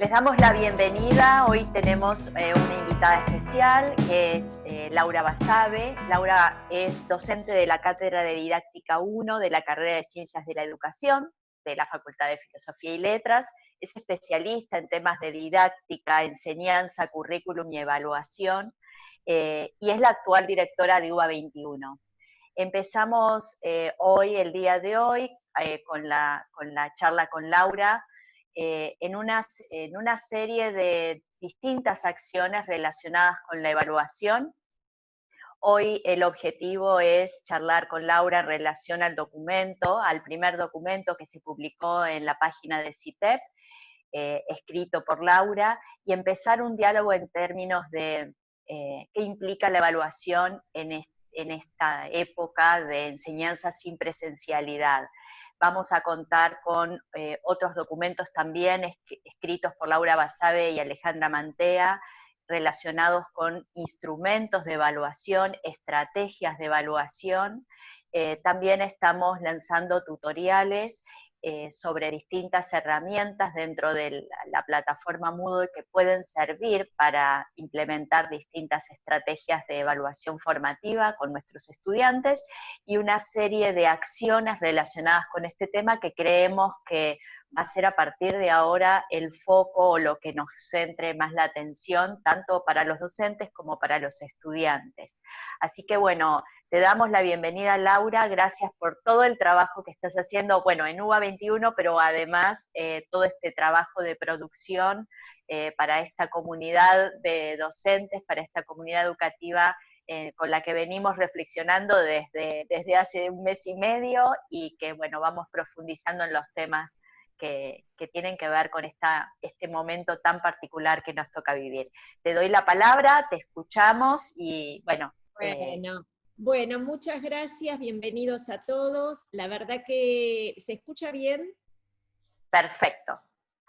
les damos la bienvenida. Hoy tenemos una invitada especial, que es Laura Basabe. Laura es docente de la Cátedra de Didáctica 1 de la carrera de Ciencias de la Educación de la Facultad de Filosofía y Letras. Es especialista en temas de didáctica, enseñanza, currículum y evaluación, y es la actual directora de UBA 21. Empezamos el día de hoy, con la charla con Laura, en una serie de distintas acciones relacionadas con la evaluación. Hoy el objetivo es charlar con Laura en relación al documento, al primer documento que se publicó en la página de CITEP, escrito por Laura, y empezar un diálogo en términos de qué implica la evaluación en esta época de enseñanza sin presencialidad. Vamos a contar con otros documentos también escritos por Laura Basabe y Alejandra Mantea, relacionados con instrumentos de evaluación, estrategias de evaluación. También estamos lanzando tutoriales sobre distintas herramientas dentro de la plataforma Moodle que pueden servir para implementar distintas estrategias de evaluación formativa con nuestros estudiantes, y una serie de acciones relacionadas con este tema que creemos que va a ser a partir de ahora el foco o lo que nos centre más la atención, tanto para los docentes como para los estudiantes. Así que bueno, te damos la bienvenida, Laura. Gracias por todo el trabajo que estás haciendo, bueno, en UBA 21, pero además todo este trabajo de producción para esta comunidad de docentes, para esta comunidad educativa con la que venimos reflexionando desde hace un mes y medio, y que, bueno, vamos profundizando en los temas que tienen que ver con este momento tan particular que nos toca vivir. Te doy la palabra, te escuchamos y, bueno. Bueno, muchas gracias, bienvenidos a todos. La verdad que ¿se escucha bien? Perfecto.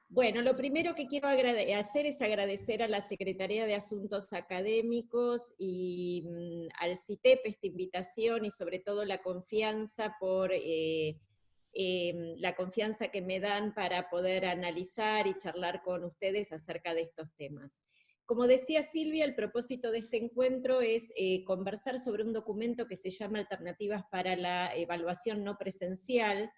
Bueno, lo primero que quiero hacer es agradecer a la Secretaría de Asuntos Académicos y al CITEP esta invitación, y sobre todo la confianza la confianza que me dan para poder analizar y charlar con ustedes acerca de estos temas. Como decía Silvia, el propósito de este encuentro es conversar sobre un documento que se llama Alternativas para la Evaluación No Presencial.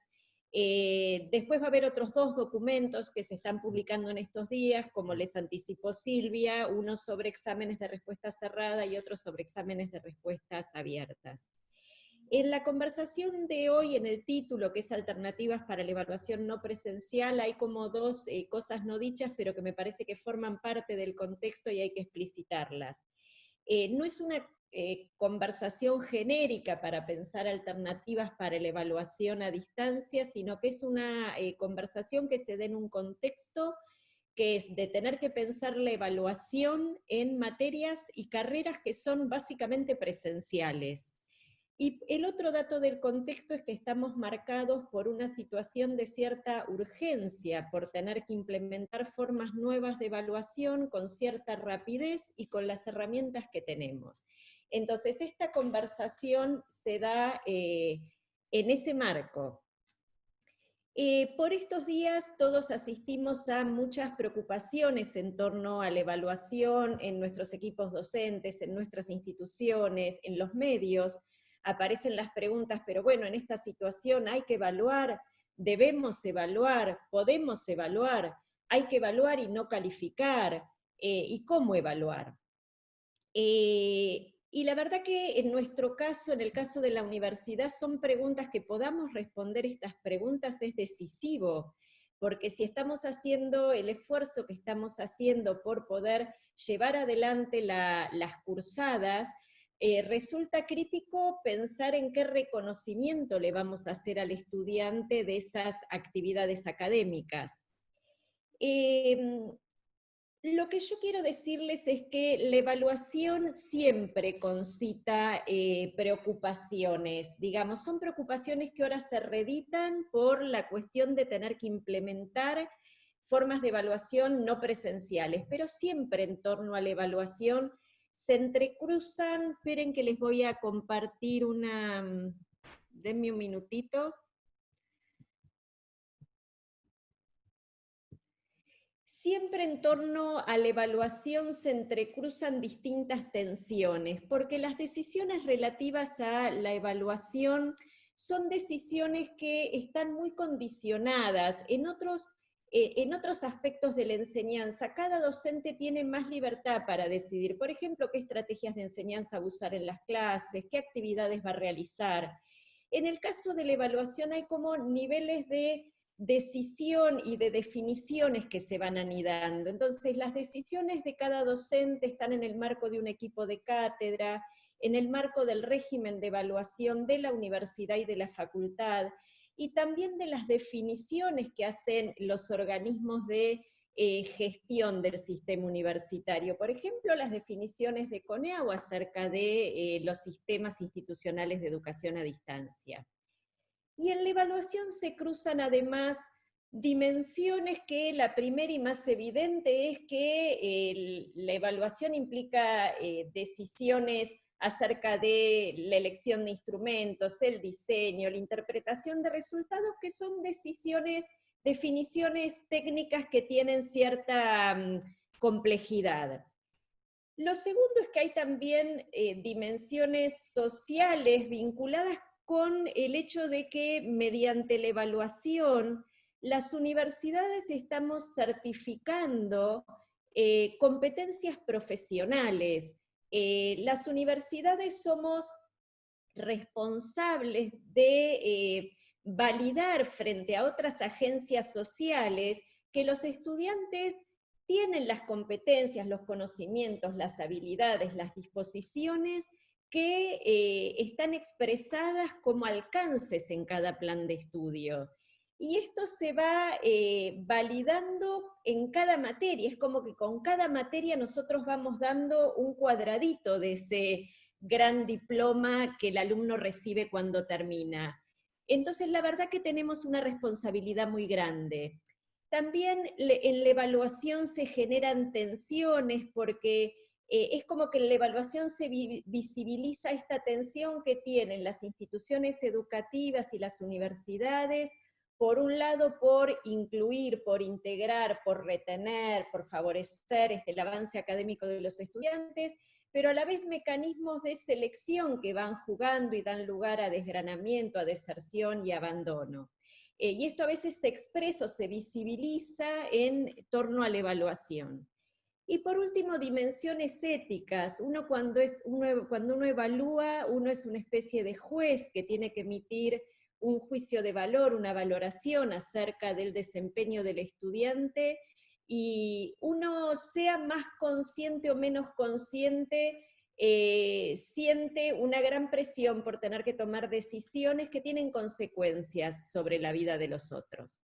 Después va a haber otros dos documentos que se están publicando en estos días, como les anticipó Silvia, uno sobre exámenes de respuesta cerrada y otro sobre exámenes de respuestas abiertas. En la conversación de hoy, en el título, que es Alternativas para la Evaluación No Presencial, hay como dos cosas no dichas, pero que me parece que forman parte del contexto y hay que explicitarlas. No es una conversación genérica para pensar alternativas para la evaluación a distancia, sino que es una conversación que se da en un contexto que es de tener que pensar la evaluación en materias y carreras que son básicamente presenciales. Y el otro dato del contexto es que estamos marcados por una situación de cierta urgencia, por tener que implementar formas nuevas de evaluación con cierta rapidez y con las herramientas que tenemos. Entonces, esta conversación se da en ese marco. Por estos días todos asistimos a muchas preocupaciones en torno a la evaluación en nuestros equipos docentes, en nuestras instituciones, en los medios. Aparecen las preguntas, pero bueno, en esta situación hay que evaluar, debemos evaluar, podemos evaluar, hay que evaluar y no calificar, y cómo evaluar. Y la verdad que en nuestro caso, en el caso de la universidad, son preguntas que podamos responder estas preguntas es decisivo, porque si estamos haciendo el esfuerzo que estamos haciendo por poder llevar adelante las cursadas, resulta crítico pensar en qué reconocimiento le vamos a hacer al estudiante de esas actividades académicas. Lo que yo quiero decirles es que la evaluación siempre concita preocupaciones, digamos, son preocupaciones que ahora se reeditan por la cuestión de tener que implementar formas de evaluación no presenciales, pero siempre en torno a la evaluación se entrecruzan. Esperen que les voy a compartir denme un minutito. Siempre en torno a la evaluación se entrecruzan distintas tensiones, porque las decisiones relativas a la evaluación son decisiones que están muy condicionadas en otros aspectos de la enseñanza. Cada docente tiene más libertad para decidir, por ejemplo, qué estrategias de enseñanza va a usar en las clases, qué actividades va a realizar. En el caso de la evaluación hay como niveles de decisión y de definiciones que se van anidando. Entonces, las decisiones de cada docente están en el marco de un equipo de cátedra, en el marco del régimen de evaluación de la universidad y de la facultad, y también de las definiciones que hacen los organismos de gestión del sistema universitario. Por ejemplo, las definiciones de CONEAU acerca de los sistemas institucionales de educación a distancia. Y en la evaluación se cruzan además dimensiones que la primera y más evidente es que la evaluación implica decisiones acerca de la elección de instrumentos, el diseño, la interpretación de resultados, que son definiciones técnicas que tienen cierta complejidad. Lo segundo es que hay también dimensiones sociales vinculadas con el hecho de que mediante la evaluación las universidades estamos certificando competencias profesionales. Las universidades somos responsables de validar frente a otras agencias sociales que los estudiantes tienen las competencias, los conocimientos, las habilidades, las disposiciones que están expresadas como alcances en cada plan de estudio. Y esto se va validando en cada materia, es como que con cada materia nosotros vamos dando un cuadradito de ese gran diploma que el alumno recibe cuando termina. Entonces, la verdad que tenemos una responsabilidad muy grande. También en la evaluación se generan tensiones porque es como que en la evaluación se visibiliza esta tensión que tienen las instituciones educativas y las universidades, por un lado por incluir, por integrar, por retener, por favorecer el avance académico de los estudiantes, pero a la vez mecanismos de selección que van jugando y dan lugar a desgranamiento, a deserción y abandono. Y esto a veces se expresa o se visibiliza en torno a la evaluación. Y por último, dimensiones éticas. Cuando uno evalúa, uno es una especie de juez que tiene que emitir un juicio de valor, una valoración acerca del desempeño del estudiante, y uno sea más consciente o menos consciente, siente una gran presión por tener que tomar decisiones que tienen consecuencias sobre la vida de los otros.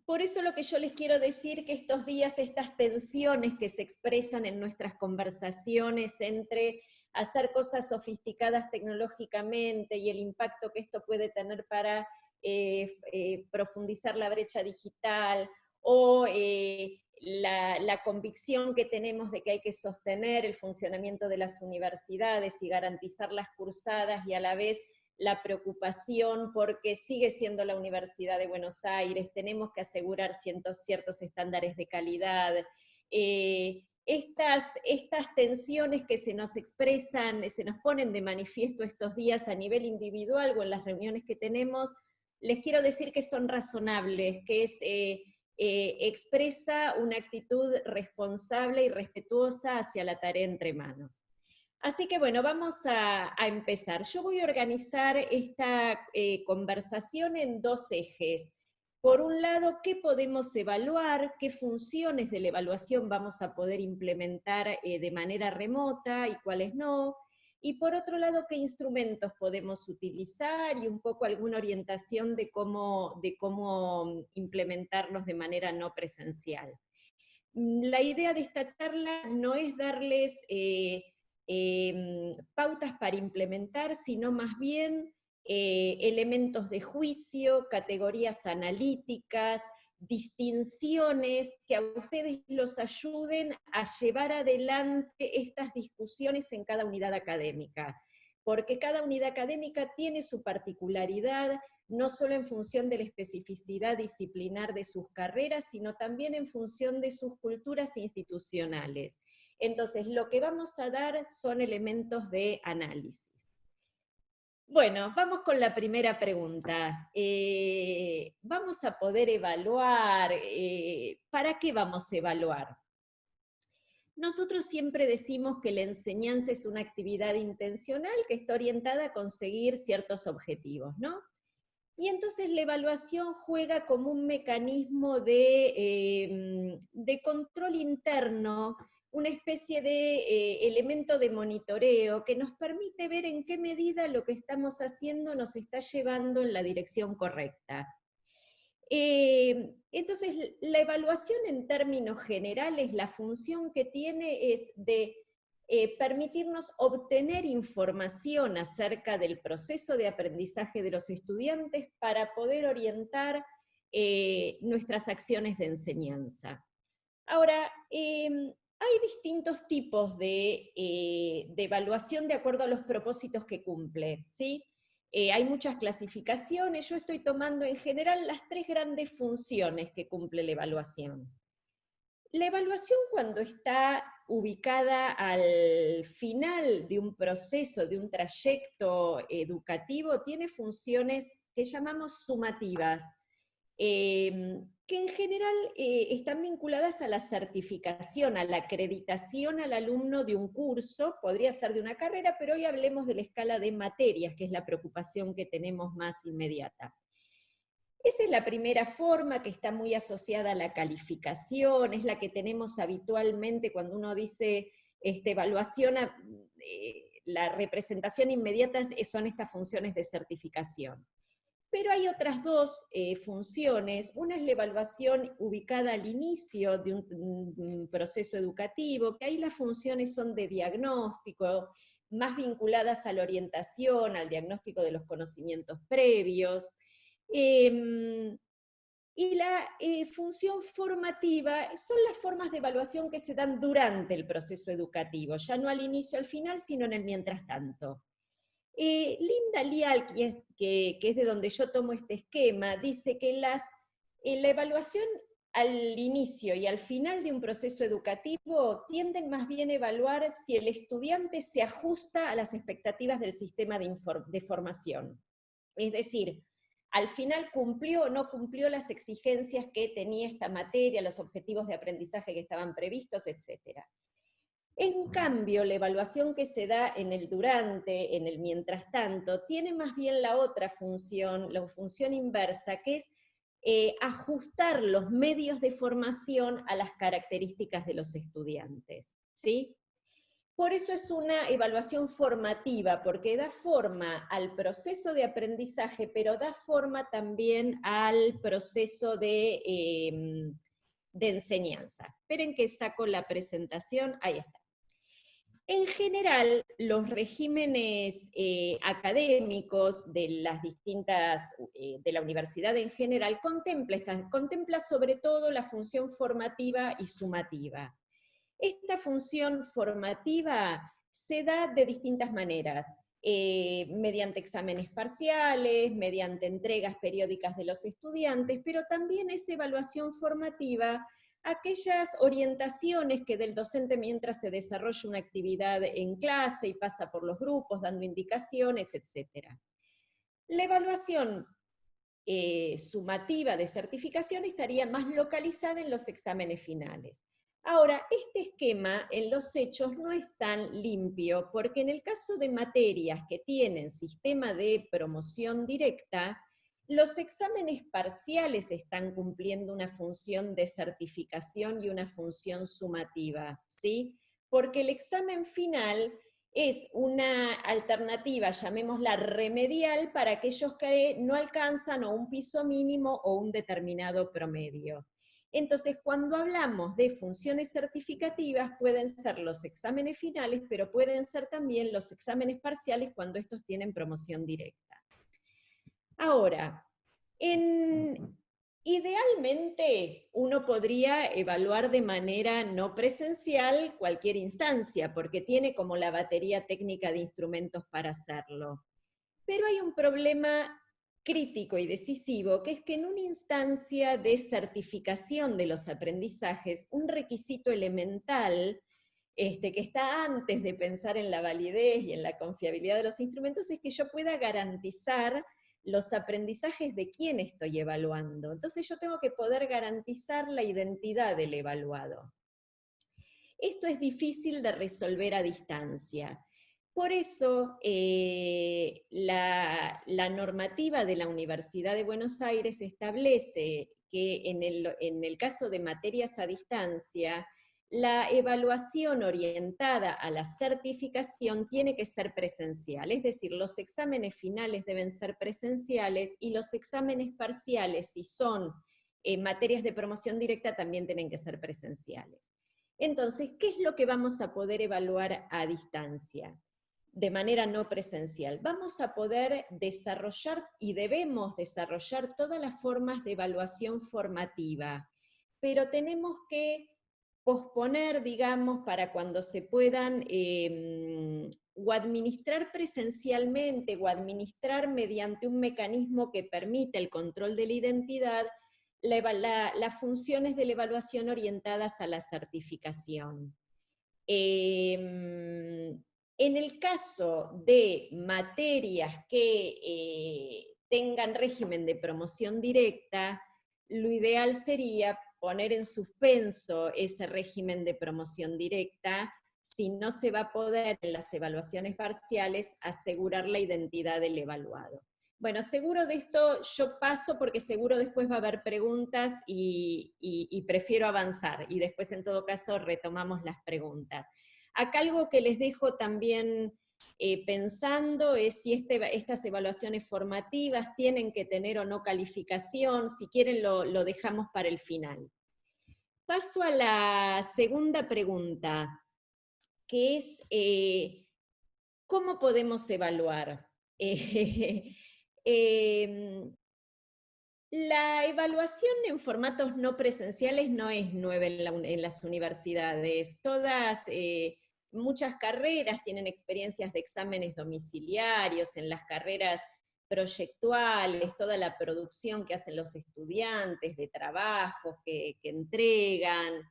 Por eso lo que yo les quiero decir que estos días estas tensiones que se expresan en nuestras conversaciones entre hacer cosas sofisticadas tecnológicamente y el impacto que esto puede tener para profundizar la brecha digital, o la convicción que tenemos de que hay que sostener el funcionamiento de las universidades y garantizar las cursadas, y a la vez la preocupación porque sigue siendo la Universidad de Buenos Aires, tenemos que asegurar ciertos estándares de calidad. Estas tensiones que se nos expresan, se nos ponen de manifiesto estos días a nivel individual o en las reuniones que tenemos, les quiero decir que son razonables, que expresa una actitud responsable y respetuosa hacia la tarea entre manos. Así que bueno, vamos a empezar. Yo voy a organizar esta conversación en dos ejes. Por un lado, ¿qué podemos evaluar? ¿Qué funciones de la evaluación vamos a poder implementar de manera remota y cuáles no? Y por otro lado, ¿qué instrumentos podemos utilizar? Y un poco alguna orientación de cómo implementarlos de manera no presencial. La idea de esta charla no es darles pautas para implementar, sino más bien elementos de juicio, categorías analíticas, distinciones que a ustedes los ayuden a llevar adelante estas discusiones en cada unidad académica. porque cada unidad académica tiene su particularidad, no solo en función de la especificidad disciplinar de sus carreras, sino también en función de sus culturas institucionales. Entonces, lo que vamos a dar son elementos de análisis. Bueno, vamos con la primera pregunta. ¿Vamos a poder evaluar? ¿Para qué vamos a evaluar? Nosotros siempre decimos que la enseñanza es una actividad intencional que está orientada a conseguir ciertos objetivos, ¿no? Y entonces la evaluación juega como un mecanismo de control interno, una especie de elemento de monitoreo que nos permite ver en qué medida lo que estamos haciendo nos está llevando en la dirección correcta. Entonces, la evaluación en términos generales, la función que tiene es de permitirnos obtener información acerca del proceso de aprendizaje de los estudiantes para poder orientar nuestras acciones de enseñanza. Ahora, hay distintos tipos de evaluación de acuerdo a los propósitos que cumple, ¿sí? Hay muchas clasificaciones, yo estoy tomando en general las 3 grandes funciones que cumple la evaluación. La evaluación, cuando está ubicada al final de un proceso, de un trayecto educativo, tiene funciones que llamamos sumativas, que en general están vinculadas a la certificación, a la acreditación al alumno de un curso, podría ser de una carrera, pero hoy hablemos de la escala de materias, que es la preocupación que tenemos más inmediata. Esa es la primera forma, que está muy asociada a la calificación, es la que tenemos habitualmente cuando uno dice evaluación, la representación inmediata son estas funciones de certificación. Pero hay otras 2 funciones. Una es la evaluación ubicada al inicio de un proceso educativo, que ahí las funciones son de diagnóstico, más vinculadas a la orientación, al diagnóstico de los conocimientos previos. Y la función formativa son las formas de evaluación que se dan durante el proceso educativo, ya no al inicio, al final, sino en el mientras tanto. Linda Lial, que es de donde yo tomo este esquema, dice que la evaluación al inicio y al final de un proceso educativo tienden más bien a evaluar si el estudiante se ajusta a las expectativas del sistema de formación. Es decir, al final cumplió o no cumplió las exigencias que tenía esta materia, los objetivos de aprendizaje que estaban previstos, etc. En cambio, la evaluación que se da en el durante, en el mientras tanto, tiene más bien la otra función, la función inversa, que es ajustar los medios de formación a las características de los estudiantes, ¿sí? Por eso es una evaluación formativa, porque da forma al proceso de aprendizaje, pero da forma también al proceso de enseñanza. Esperen que saco la presentación, ahí está. En general, los regímenes académicos de las distintas, de la universidad en general, contempla sobre todo la función formativa y sumativa. Esta función formativa se da de distintas maneras, mediante exámenes parciales, mediante entregas periódicas de los estudiantes, pero también es evaluación formativa aquellas orientaciones que del docente mientras se desarrolla una actividad en clase y pasa por los grupos dando indicaciones, etc. La evaluación sumativa de certificación estaría más localizada en los exámenes finales. Ahora, este esquema en los hechos no es tan limpio, porque en el caso de materias que tienen sistema de promoción directa, los exámenes parciales están cumpliendo una función de certificación y una función sumativa, ¿sí? Porque el examen final es una alternativa, llamémosla remedial, para aquellos que no alcanzan o un piso mínimo o un determinado promedio. Entonces, cuando hablamos de funciones certificativas, pueden ser los exámenes finales, pero pueden ser también los exámenes parciales cuando estos tienen promoción directa. Ahora, en Idealmente, uno podría evaluar de manera no presencial cualquier instancia, porque tiene como la batería técnica de instrumentos para hacerlo. Pero hay un problema crítico y decisivo, que es que en una instancia de certificación de los aprendizajes, un requisito elemental que está antes de pensar en la validez y en la confiabilidad de los instrumentos, es que yo pueda garantizar los aprendizajes de quién estoy evaluando. Entonces yo tengo que poder garantizar la identidad del evaluado. Esto es difícil de resolver a distancia. Por eso, la normativa de la Universidad de Buenos Aires establece que en el caso de materias a distancia, la evaluación orientada a la certificación tiene que ser presencial, es decir, los exámenes finales deben ser presenciales y los exámenes parciales, si son materias de promoción directa, también tienen que ser presenciales. Entonces, ¿qué es lo que vamos a poder evaluar a distancia? De manera no presencial. Vamos a poder desarrollar y debemos desarrollar todas las formas de evaluación formativa, pero tenemos que posponer, digamos, para cuando se puedan o administrar presencialmente o administrar mediante un mecanismo que permita el control de la identidad, las funciones de la evaluación orientadas a la certificación. En el caso de materias que tengan régimen de promoción directa, lo ideal sería poner en suspenso ese régimen de promoción directa, si no se va a poder en las evaluaciones parciales asegurar la identidad del evaluado. Bueno, seguro de esto yo paso porque seguro después va a haber preguntas y prefiero avanzar, y después en todo caso retomamos las preguntas. Acá algo que les dejo también pensando es si estas evaluaciones formativas tienen que tener o no calificación. Si quieren lo dejamos para el final. Paso a la segunda pregunta, que es ¿cómo podemos evaluar? La evaluación en formatos no presenciales no es nueva en las universidades. Muchas carreras tienen experiencias de exámenes domiciliarios, en las carreras proyectuales, toda la producción que hacen los estudiantes, de trabajos que entregan.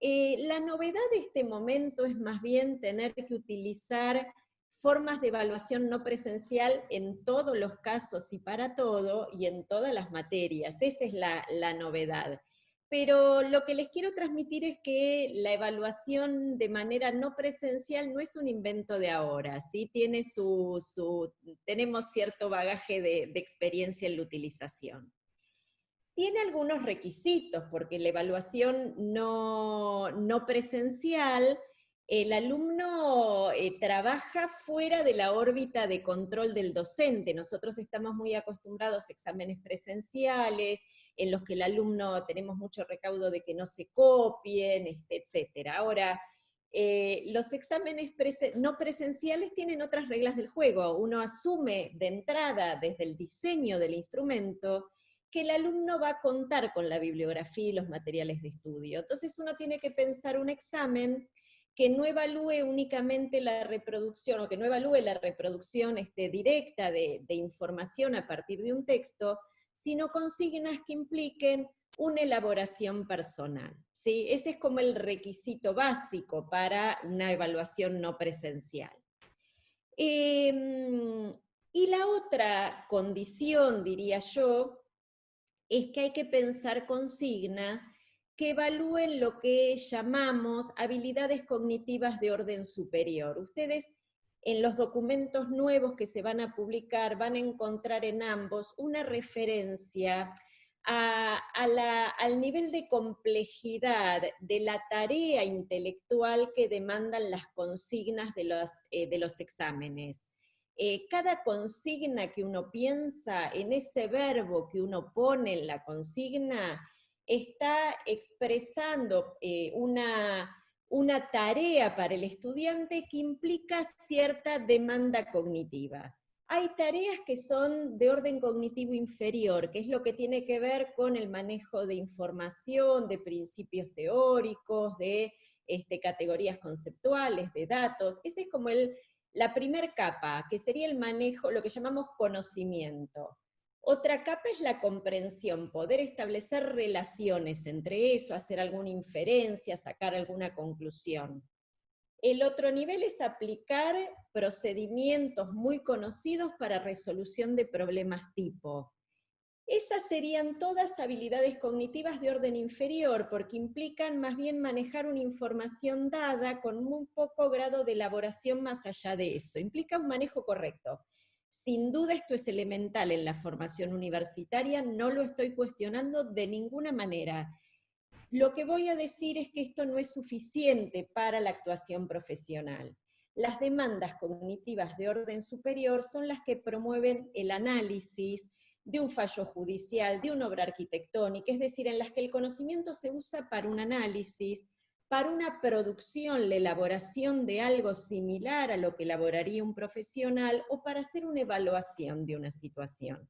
La novedad de este momento es más bien tener que utilizar formas de evaluación no presencial en todos los casos y para todo, y en todas las materias. Esa es la novedad. Pero lo que les quiero transmitir es que la evaluación de manera no presencial no es un invento de ahora, ¿sí? Tenemos cierto bagaje de experiencia en la utilización. Tiene algunos requisitos, porque la evaluación no presencial, el alumno trabaja fuera de la órbita de control del docente. Nosotros estamos muy acostumbrados a exámenes presenciales, en los que el alumno tenemos mucho recaudo de que no se copien, etc. Ahora, los exámenes no presenciales tienen otras reglas del juego. Uno asume de entrada, desde el diseño del instrumento, que el alumno va a contar con la bibliografía y los materiales de estudio. Entonces uno tiene que pensar un examen que no evalúe únicamente la reproducción, o que no evalúe la reproducción directa de información a partir de un texto, sino consignas que impliquen una elaboración personal, ¿sí? Ese es como el requisito básico para una evaluación no presencial. Y la otra condición, diría yo, es que hay que pensar consignas que evalúen lo que llamamos habilidades cognitivas de orden superior. Ustedes en los documentos nuevos que se van a publicar van a encontrar en ambos una referencia al nivel de complejidad de la tarea intelectual que demandan las consignas de los exámenes. Cada consigna que uno piensa, en ese verbo que uno pone en la consigna, está expresando una tarea para el estudiante que implica cierta demanda cognitiva. hay tareas que son de orden cognitivo inferior, que es lo que tiene que ver con el manejo de información, de principios teóricos, de categorías conceptuales, de datos. Esa es como la primer capa, que sería el manejo, lo que llamamos conocimiento. Otra capa es la comprensión, poder establecer relaciones entre eso, hacer alguna inferencia, sacar alguna conclusión. El otro nivel es aplicar procedimientos muy conocidos para resolución de problemas tipo. Esas serían todas habilidades cognitivas de orden inferior, porque implican más bien manejar una información dada con muy poco grado de elaboración más allá de eso. Implica un manejo correcto. Sin duda esto es elemental en la formación universitaria, no lo estoy cuestionando de ninguna manera. Lo que voy a decir es que esto no es suficiente para la actuación profesional. Las demandas cognitivas de orden superior son las que promueven el análisis de un fallo judicial, de una obra arquitectónica, es decir, en las que el conocimiento se usa para un análisis, para una producción, la elaboración de algo similar a lo que elaboraría un profesional o para hacer una evaluación de una situación.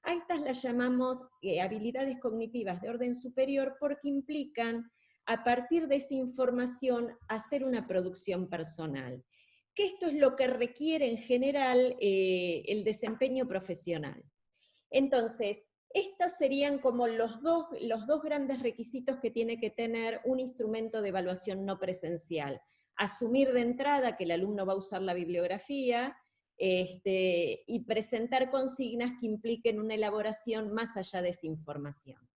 A estas las llamamos habilidades cognitivas de orden superior porque implican, a partir de esa información, hacer una producción personal. Que esto es lo que requiere en general el desempeño profesional. Entonces, estos serían como los dos grandes requisitos que tiene que tener un instrumento de evaluación no presencial. Asumir de entrada que el alumno va a usar la bibliografía, y presentar consignas que impliquen una elaboración más allá de esa información.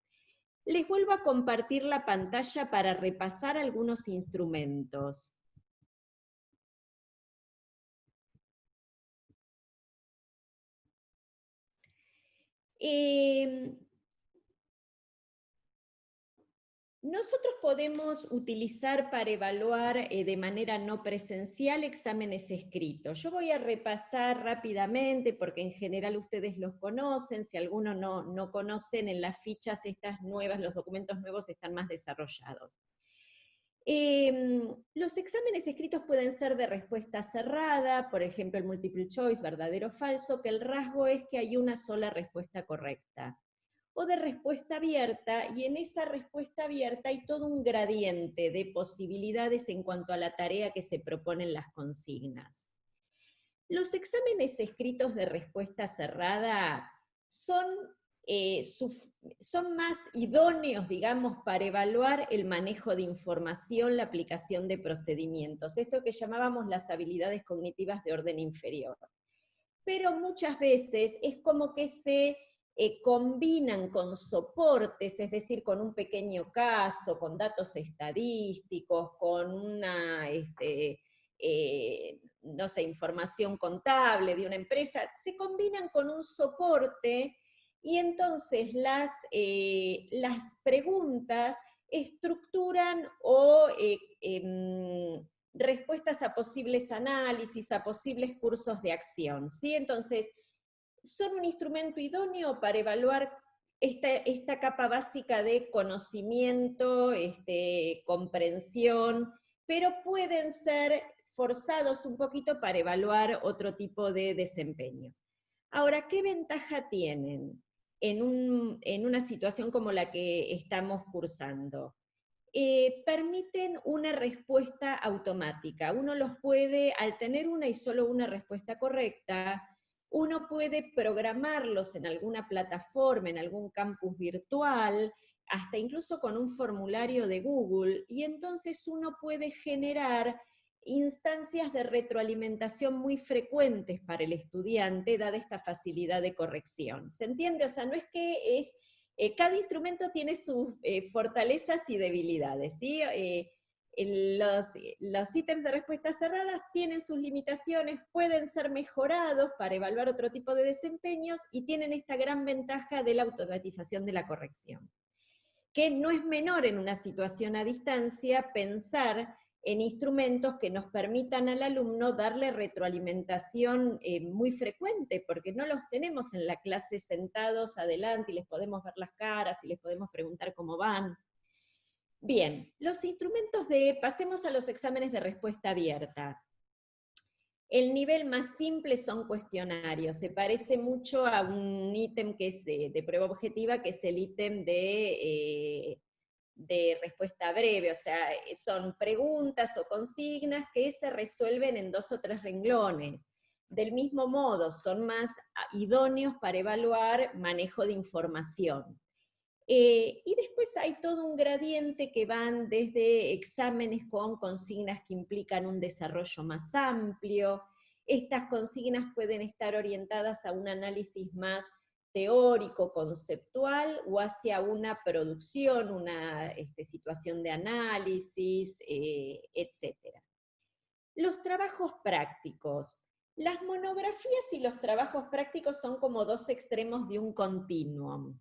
Les vuelvo a compartir la pantalla para repasar algunos instrumentos. Nosotros podemos utilizar para evaluar de manera no presencial exámenes escritos. Yo voy a repasar rápidamente porque en general ustedes los conocen, si alguno no conocen, en las fichas estas nuevas, los documentos nuevos están más desarrollados. Los exámenes escritos pueden ser de respuesta cerrada, por ejemplo el multiple choice, verdadero o falso, que el rasgo es que hay una sola respuesta correcta. O de respuesta abierta, y en esa respuesta abierta hay todo un gradiente de posibilidades en cuanto a la tarea que se proponen las consignas. Los exámenes escritos de respuesta cerrada son más idóneos, digamos, para evaluar el manejo de información, la aplicación de procedimientos, esto que llamábamos las habilidades cognitivas de orden inferior. Pero muchas veces es como que se combinan con soportes, es decir, con un pequeño caso, con datos estadísticos, con una, no sé, información contable de una empresa, se combinan con un soporte y entonces las preguntas estructuran o respuestas a posibles análisis, a posibles cursos de acción, ¿sí? Entonces, son un instrumento idóneo para evaluar esta capa básica de conocimiento, comprensión, pero pueden ser forzados un poquito para evaluar otro tipo de desempeños. Ahora, ¿qué ventaja tienen en una situación como la que estamos cursando? Permiten una respuesta automática. Uno los puede, al tener una y solo una respuesta correcta, uno puede programarlos en alguna plataforma, en algún campus virtual, hasta incluso con un formulario de Google, y entonces uno puede generar instancias de retroalimentación muy frecuentes para el estudiante, dada esta facilidad de corrección. ¿Se entiende? O sea, no es que es... cada instrumento tiene sus fortalezas y debilidades, ¿sí? Los ítems de respuestas cerradas tienen sus limitaciones, pueden ser mejorados para evaluar otro tipo de desempeños y tienen esta gran ventaja de la automatización de la corrección. Que no es menor en una situación a distancia pensar en instrumentos que nos permitan al alumno darle retroalimentación muy frecuente, porque no los tenemos en la clase sentados adelante y les podemos ver las caras y les podemos preguntar cómo van. Bien, los instrumentos pasemos a los exámenes de respuesta abierta. El nivel más simple son cuestionarios, se parece mucho a un ítem que es de prueba objetiva, que es el ítem de respuesta breve, o sea, son preguntas o consignas que se resuelven en 2 o 3 renglones. Del mismo modo, son más idóneos para evaluar manejo de información. Y después hay todo un gradiente que van desde exámenes con consignas que implican un desarrollo más amplio. Estas consignas pueden estar orientadas a un análisis más teórico, conceptual, o hacia una producción, una situación de análisis, etc. Los trabajos prácticos. Las monografías y los trabajos prácticos son como 2 extremos de un continuum.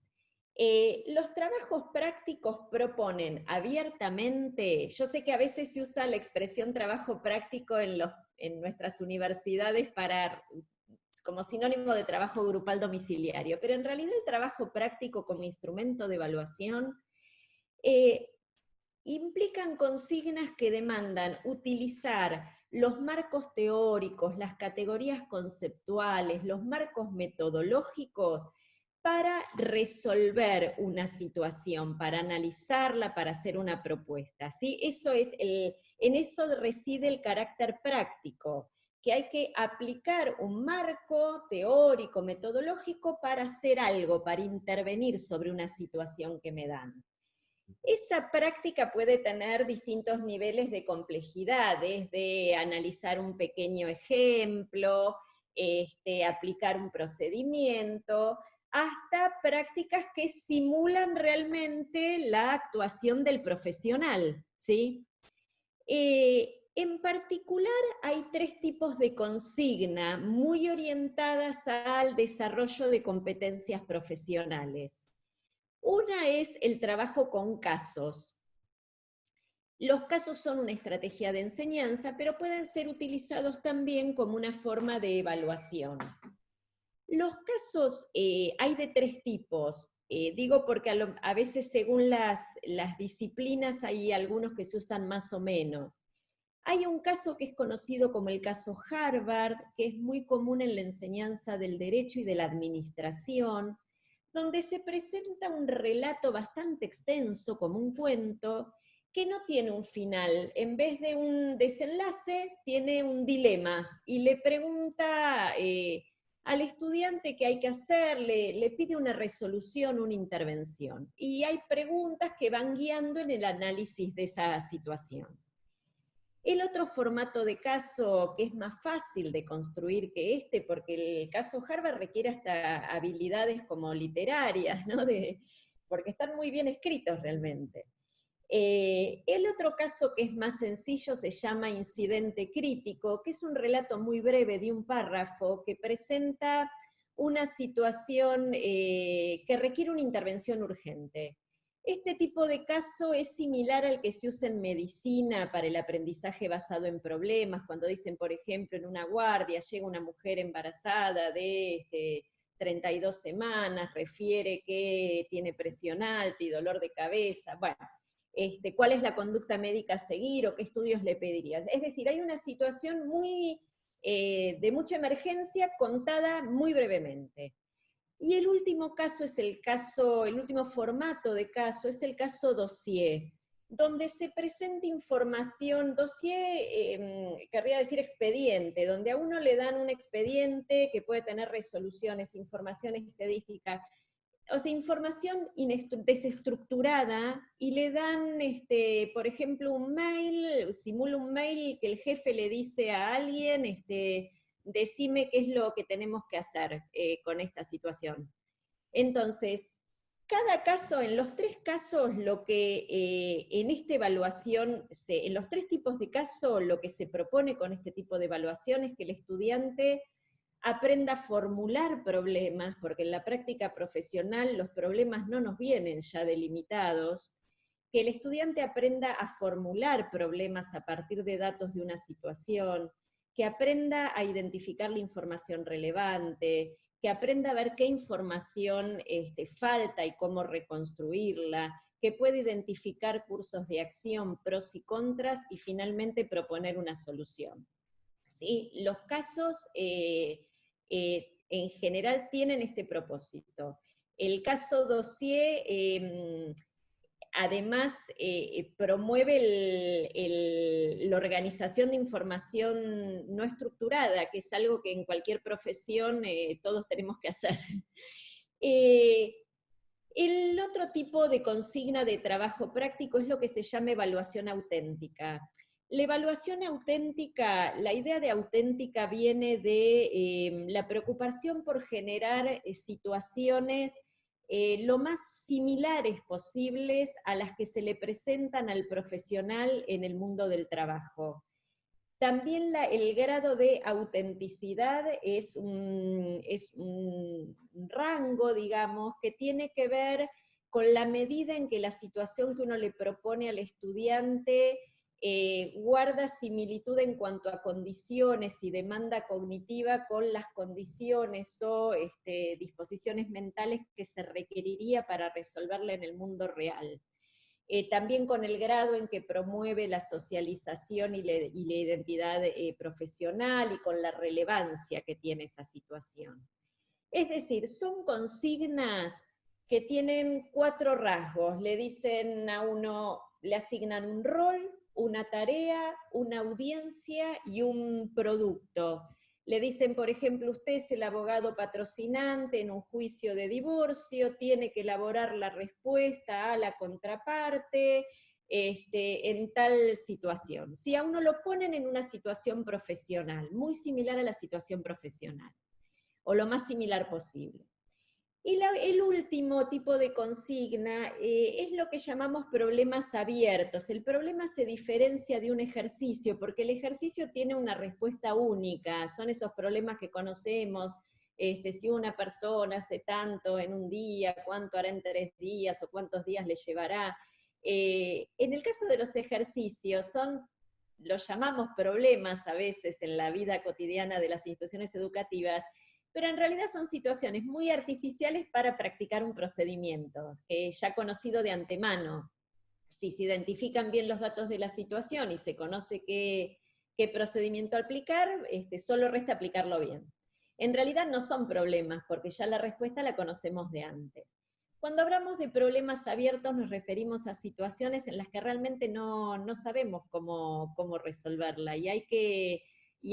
Los trabajos prácticos proponen abiertamente, yo sé que a veces se usa la expresión trabajo práctico en nuestras universidades como sinónimo de trabajo grupal domiciliario, pero en realidad el trabajo práctico como instrumento de evaluación implican consignas que demandan utilizar los marcos teóricos, las categorías conceptuales, los marcos metodológicos para resolver una situación, para analizarla, para hacer una propuesta. ¿Sí? En eso reside el carácter práctico, que hay que aplicar un marco teórico, metodológico para hacer algo, para intervenir sobre una situación que me dan. Esa práctica puede tener distintos niveles de complejidad, desde analizar un pequeño ejemplo, aplicar un procedimiento, hasta prácticas que simulan realmente la actuación del profesional, ¿sí? En particular, hay 3 tipos de consigna muy orientadas al desarrollo de competencias profesionales. Una es el trabajo con casos. Los casos son una estrategia de enseñanza, pero pueden ser utilizados también como una forma de evaluación. Los casos hay de 3 tipos. Digo porque a veces según las disciplinas hay algunos que se usan más o menos. Hay un caso que es conocido como el caso Harvard, que es muy común en la enseñanza del derecho y de la administración, donde se presenta un relato bastante extenso, como un cuento, que no tiene un final. En vez de un desenlace, tiene un dilema, y le pregunta al estudiante qué hay que hacer, le pide una resolución, una intervención. Y hay preguntas que van guiando en el análisis de esa situación. El otro formato de caso que es más fácil de construir que porque el caso Harvard requiere hasta habilidades como literarias, ¿no? Porque están muy bien escritos realmente. El otro caso que es más sencillo se llama incidente crítico, que es un relato muy breve de un párrafo que presenta una situación que requiere una intervención urgente. Este tipo de caso es similar al que se usa en medicina para el aprendizaje basado en problemas, cuando dicen, por ejemplo, en una guardia llega una mujer embarazada de 32 semanas, refiere que tiene presión alta y dolor de cabeza, bueno, cuál es la conducta médica a seguir o qué estudios le pedirías. Es decir, hay una situación de mucha emergencia contada muy brevemente. Y el último caso es el último formato de caso es el caso dossier, donde se presenta información, dossier, querría decir expediente, donde a uno le dan un expediente que puede tener resoluciones, información estadística, o sea, información desestructurada, y le dan, por ejemplo, un mail, simula un mail que el jefe le dice a alguien, decime qué es lo que tenemos que hacer con esta situación. Entonces, cada caso, en los 3 casos, lo que en esta evaluación, en los 3 tipos de caso, lo que se propone con este tipo de evaluación es que el estudiante aprenda a formular problemas, porque en la práctica profesional los problemas no nos vienen ya delimitados, que el estudiante aprenda a formular problemas a partir de datos de una situación, que aprenda a identificar la información relevante, que aprenda a ver qué información falta y cómo reconstruirla, que pueda identificar cursos de acción, pros y contras, y finalmente proponer una solución. ¿sí? Los casos en general tienen este propósito. El caso dossier además promueve la organización de información no estructurada, que es algo que en cualquier profesión todos tenemos que hacer. El otro tipo de consigna de trabajo práctico es lo que se llama evaluación auténtica. La evaluación auténtica, la idea de auténtica viene de la preocupación por generar situaciones lo más similares posibles a las que se le presentan al profesional en el mundo del trabajo. También el grado de autenticidad es un rango, digamos, que tiene que ver con la medida en que la situación que uno le propone al estudiante guarda similitud en cuanto a condiciones y demanda cognitiva con las condiciones o disposiciones mentales que se requeriría para resolverla en el mundo real. También con el grado en que promueve la socialización y la identidad profesional y con la relevancia que tiene esa situación. Es decir, son consignas que tienen 4 rasgos. Le dicen a uno, le asignan un rol, una tarea, una audiencia y un producto. Le dicen, por ejemplo, usted es el abogado patrocinante en un juicio de divorcio, tiene que elaborar la respuesta a la contraparte en tal situación. Si a uno lo ponen en una situación profesional, muy similar a la situación profesional, o lo más similar posible. Y el último tipo de consigna es lo que llamamos problemas abiertos. El problema se diferencia de un ejercicio, porque el ejercicio tiene una respuesta única, son esos problemas que conocemos, si una persona hace tanto en un día, cuánto hará en 3 días, o cuántos días le llevará. En el caso de los ejercicios, los llamamos problemas a veces en la vida cotidiana de las instituciones educativas, pero en realidad son situaciones muy artificiales para practicar un procedimiento, ya conocido de antemano. Si se identifican bien los datos de la situación y se conoce qué procedimiento aplicar, solo resta aplicarlo bien. En realidad no son problemas, porque ya la respuesta la conocemos de antes. Cuando hablamos de problemas abiertos nos referimos a situaciones en las que realmente no sabemos cómo resolverla, y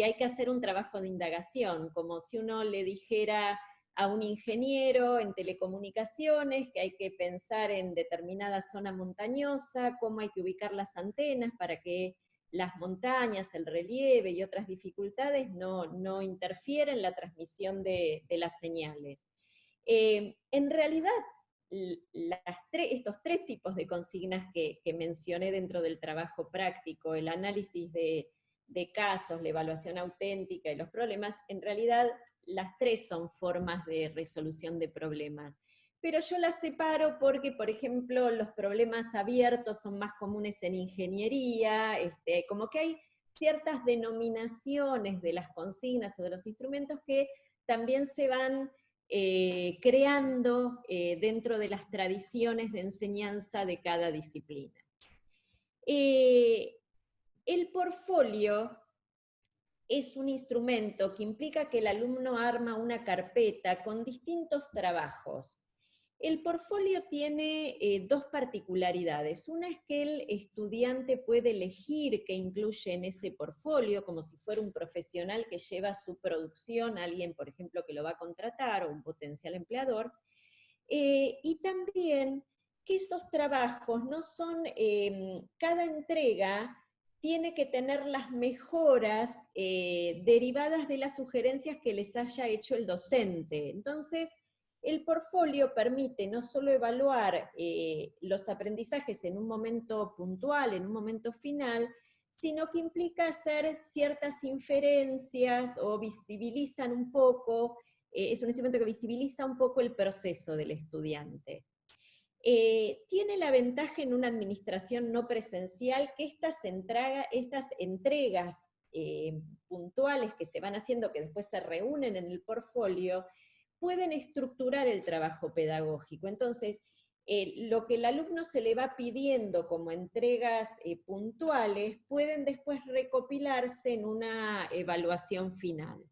hay que hacer un trabajo de indagación, como si uno le dijera a un ingeniero en telecomunicaciones que hay que pensar en determinada zona montañosa, cómo hay que ubicar las antenas para que las montañas, el relieve y otras dificultades no interfieren en la transmisión de las señales. En realidad, estos 3 tipos de consignas que mencioné dentro del trabajo práctico, el análisis de casos, la evaluación auténtica y los problemas, en realidad las 3 son formas de resolución de problemas. Pero yo las separo porque, por ejemplo, los problemas abiertos son más comunes en ingeniería, como que hay ciertas denominaciones de las consignas o de los instrumentos que también se van creando dentro de las tradiciones de enseñanza de cada disciplina. El portfolio es un instrumento que implica que el alumno arma una carpeta con distintos trabajos. El portfolio tiene 2 particularidades. Una es que el estudiante puede elegir qué incluye en ese portfolio, como si fuera un profesional que lleva su producción a alguien, por ejemplo, que lo va a contratar, o un potencial empleador. Y también que esos trabajos no son, cada entrega tiene que tener las mejoras derivadas de las sugerencias que les haya hecho el docente. Entonces, el portfolio permite no solo evaluar los aprendizajes en un momento puntual, en un momento final, sino que implica hacer ciertas inferencias o visibilizan un poco, es un instrumento que visibiliza un poco el proceso del estudiante. Tiene la ventaja en una administración no presencial que estas entregas puntuales que se van haciendo, que después se reúnen en el portfolio, pueden estructurar el trabajo pedagógico. Entonces, lo que el alumno se le va pidiendo como entregas puntuales pueden después recopilarse en una evaluación final.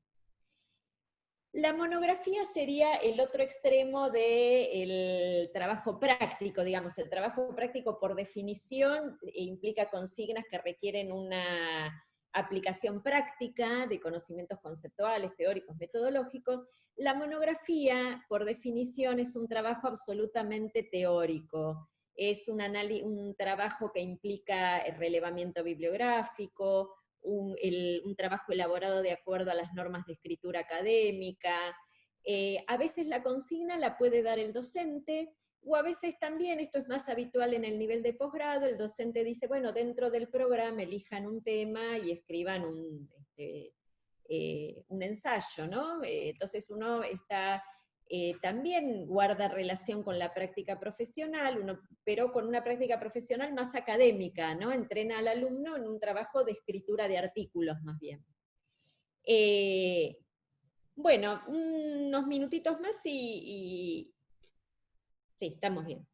La monografía sería el otro extremo del trabajo práctico, digamos. El trabajo práctico por definición implica consignas que requieren una aplicación práctica de conocimientos conceptuales, teóricos, metodológicos. La monografía, por definición, es un trabajo absolutamente teórico. Es un trabajo que implica el relevamiento bibliográfico, un trabajo elaborado de acuerdo a las normas de escritura académica. A veces la consigna la puede dar el docente, o a veces también, esto es más habitual en el nivel de posgrado, el docente dice, bueno, dentro del programa elijan un tema y escriban un ensayo, ¿no? Entonces uno está... también guarda relación con la práctica profesional, pero con una práctica profesional más académica, ¿no? Entrena al alumno en un trabajo de escritura de artículos, más bien. Bueno, unos minutitos más y... Sí, estamos bien.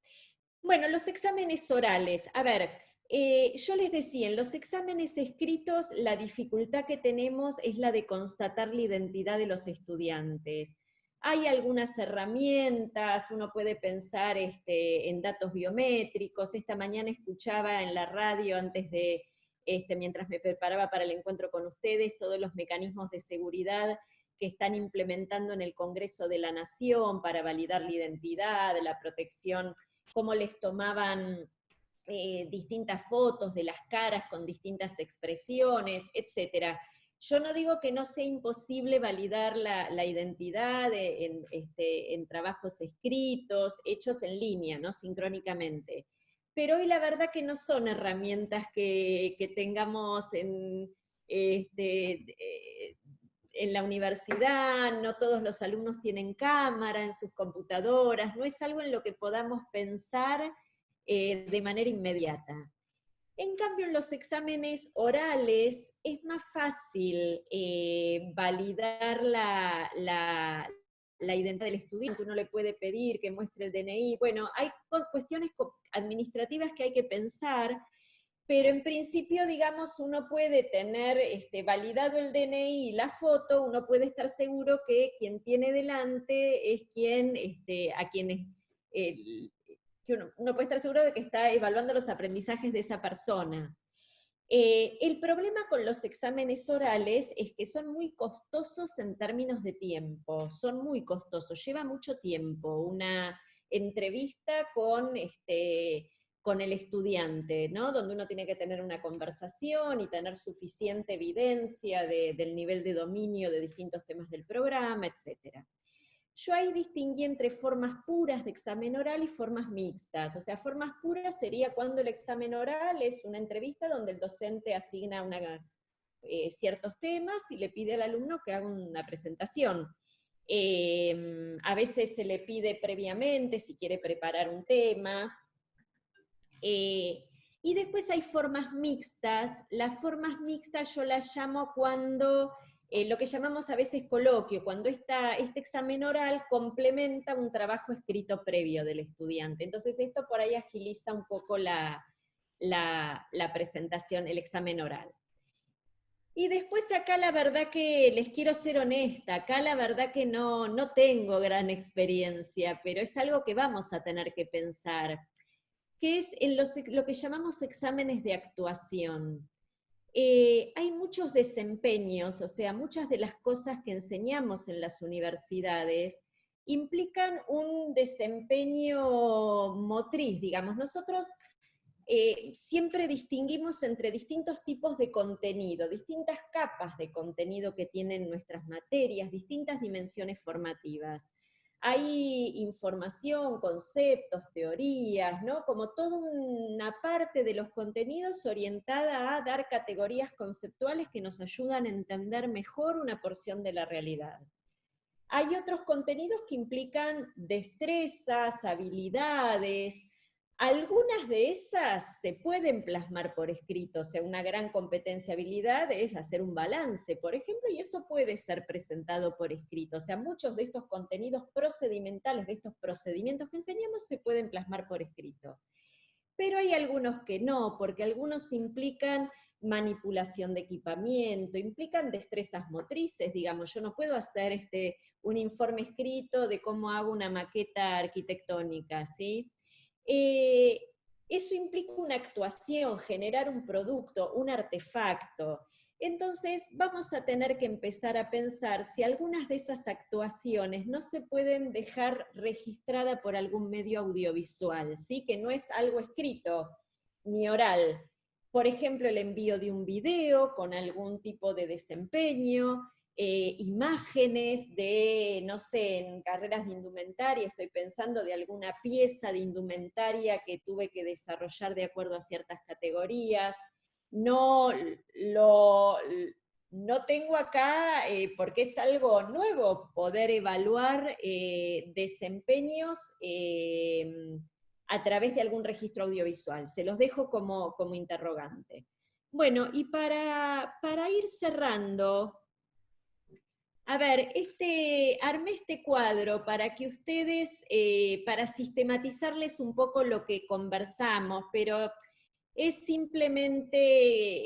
Bueno, los exámenes orales. A ver, yo les decía, en los exámenes escritos la dificultad que tenemos es la de constatar la identidad de los estudiantes. Hay algunas herramientas, uno puede pensar en datos biométricos. Esta mañana escuchaba en la radio antes de, mientras me preparaba para el encuentro con ustedes, todos los mecanismos de seguridad que están implementando en el Congreso de la Nación para validar la identidad, la protección, cómo les tomaban distintas fotos de las caras con distintas expresiones, etc. Yo no digo que no sea imposible validar la identidad en trabajos escritos, hechos en línea, ¿no? Sincrónicamente. Pero hoy la verdad que no son herramientas que tengamos en la universidad, no todos los alumnos tienen cámara en sus computadoras, no es algo en lo que podamos pensar de manera inmediata. En cambio, en los exámenes orales es más fácil validar la identidad del estudiante. Uno le puede pedir que muestre el DNI. Bueno, hay cuestiones administrativas que hay que pensar, pero en principio, digamos, uno puede tener validado el DNI y la foto, uno puede estar seguro que quien tiene delante es quien, a quien que uno puede estar seguro de que está evaluando los aprendizajes de esa persona. El problema con los exámenes orales es que son muy costosos en términos de tiempo, son muy costosos, lleva mucho tiempo una entrevista con el estudiante, ¿no? Donde uno tiene que tener una conversación y tener suficiente evidencia del nivel de dominio de distintos temas del programa, etc. Yo ahí distinguí entre formas puras de examen oral y formas mixtas. O sea, formas puras sería cuando el examen oral es una entrevista donde el docente asigna ciertos temas y le pide al alumno que haga una presentación. A veces se le pide previamente si quiere preparar un tema. Y después hay formas mixtas. Las formas mixtas yo las llamo cuando lo que llamamos a veces coloquio, cuando este examen oral complementa un trabajo escrito previo del estudiante. Entonces esto por ahí agiliza un poco la presentación, el examen oral. Y después acá la verdad que les quiero ser honesta, acá la verdad que no tengo gran experiencia, pero es algo que vamos a tener que pensar, que es en lo que llamamos exámenes de actuación. Hay muchos desempeños, o sea, muchas de las cosas que enseñamos en las universidades implican un desempeño motriz, digamos. Nosotros siempre distinguimos entre distintos tipos de contenido, distintas capas de contenido que tienen nuestras materias, distintas dimensiones formativas. Hay información, conceptos, teorías, ¿no? Como toda una parte de los contenidos orientada a dar categorías conceptuales que nos ayudan a entender mejor una porción de la realidad. Hay otros contenidos que implican destrezas, habilidades. Algunas de esas se pueden plasmar por escrito, o sea, una gran competencia habilidad es hacer un balance, por ejemplo, y eso puede ser presentado por escrito, o sea, muchos de estos contenidos procedimentales, de estos procedimientos que enseñamos, se pueden plasmar por escrito. Pero hay algunos que no, porque algunos implican manipulación de equipamiento, implican destrezas motrices, digamos, yo no puedo hacer un informe escrito de cómo hago una maqueta arquitectónica, ¿sí? Eh, Eso implica una actuación, generar un producto, un artefacto. Entonces vamos a tener que empezar a pensar si algunas de esas actuaciones no se pueden dejar registrada por algún medio audiovisual, ¿sí? Que no es algo escrito ni oral. Por ejemplo, el envío de un video con algún tipo de desempeño, imágenes de, no sé, en carreras de indumentaria, estoy pensando de alguna pieza de indumentaria que tuve que desarrollar de acuerdo a ciertas categorías. No no tengo acá, porque es algo nuevo, poder evaluar desempeños a través de algún registro audiovisual. Se los dejo como interrogante. Bueno, y para ir cerrando, a ver, armé este cuadro para que ustedes, para sistematizarles un poco lo que conversamos, pero es simplemente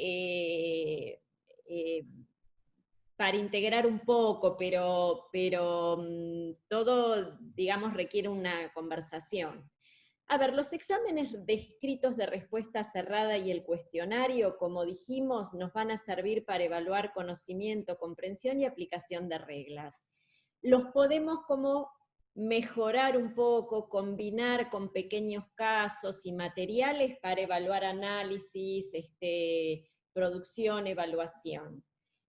eh, para integrar un poco, pero todo, digamos, requiere una conversación. A ver, los exámenes de escritos de respuesta cerrada y el cuestionario, como dijimos, nos van a servir para evaluar conocimiento, comprensión y aplicación de reglas. Los podemos como mejorar un poco, combinar con pequeños casos y materiales para evaluar análisis, producción, evaluación.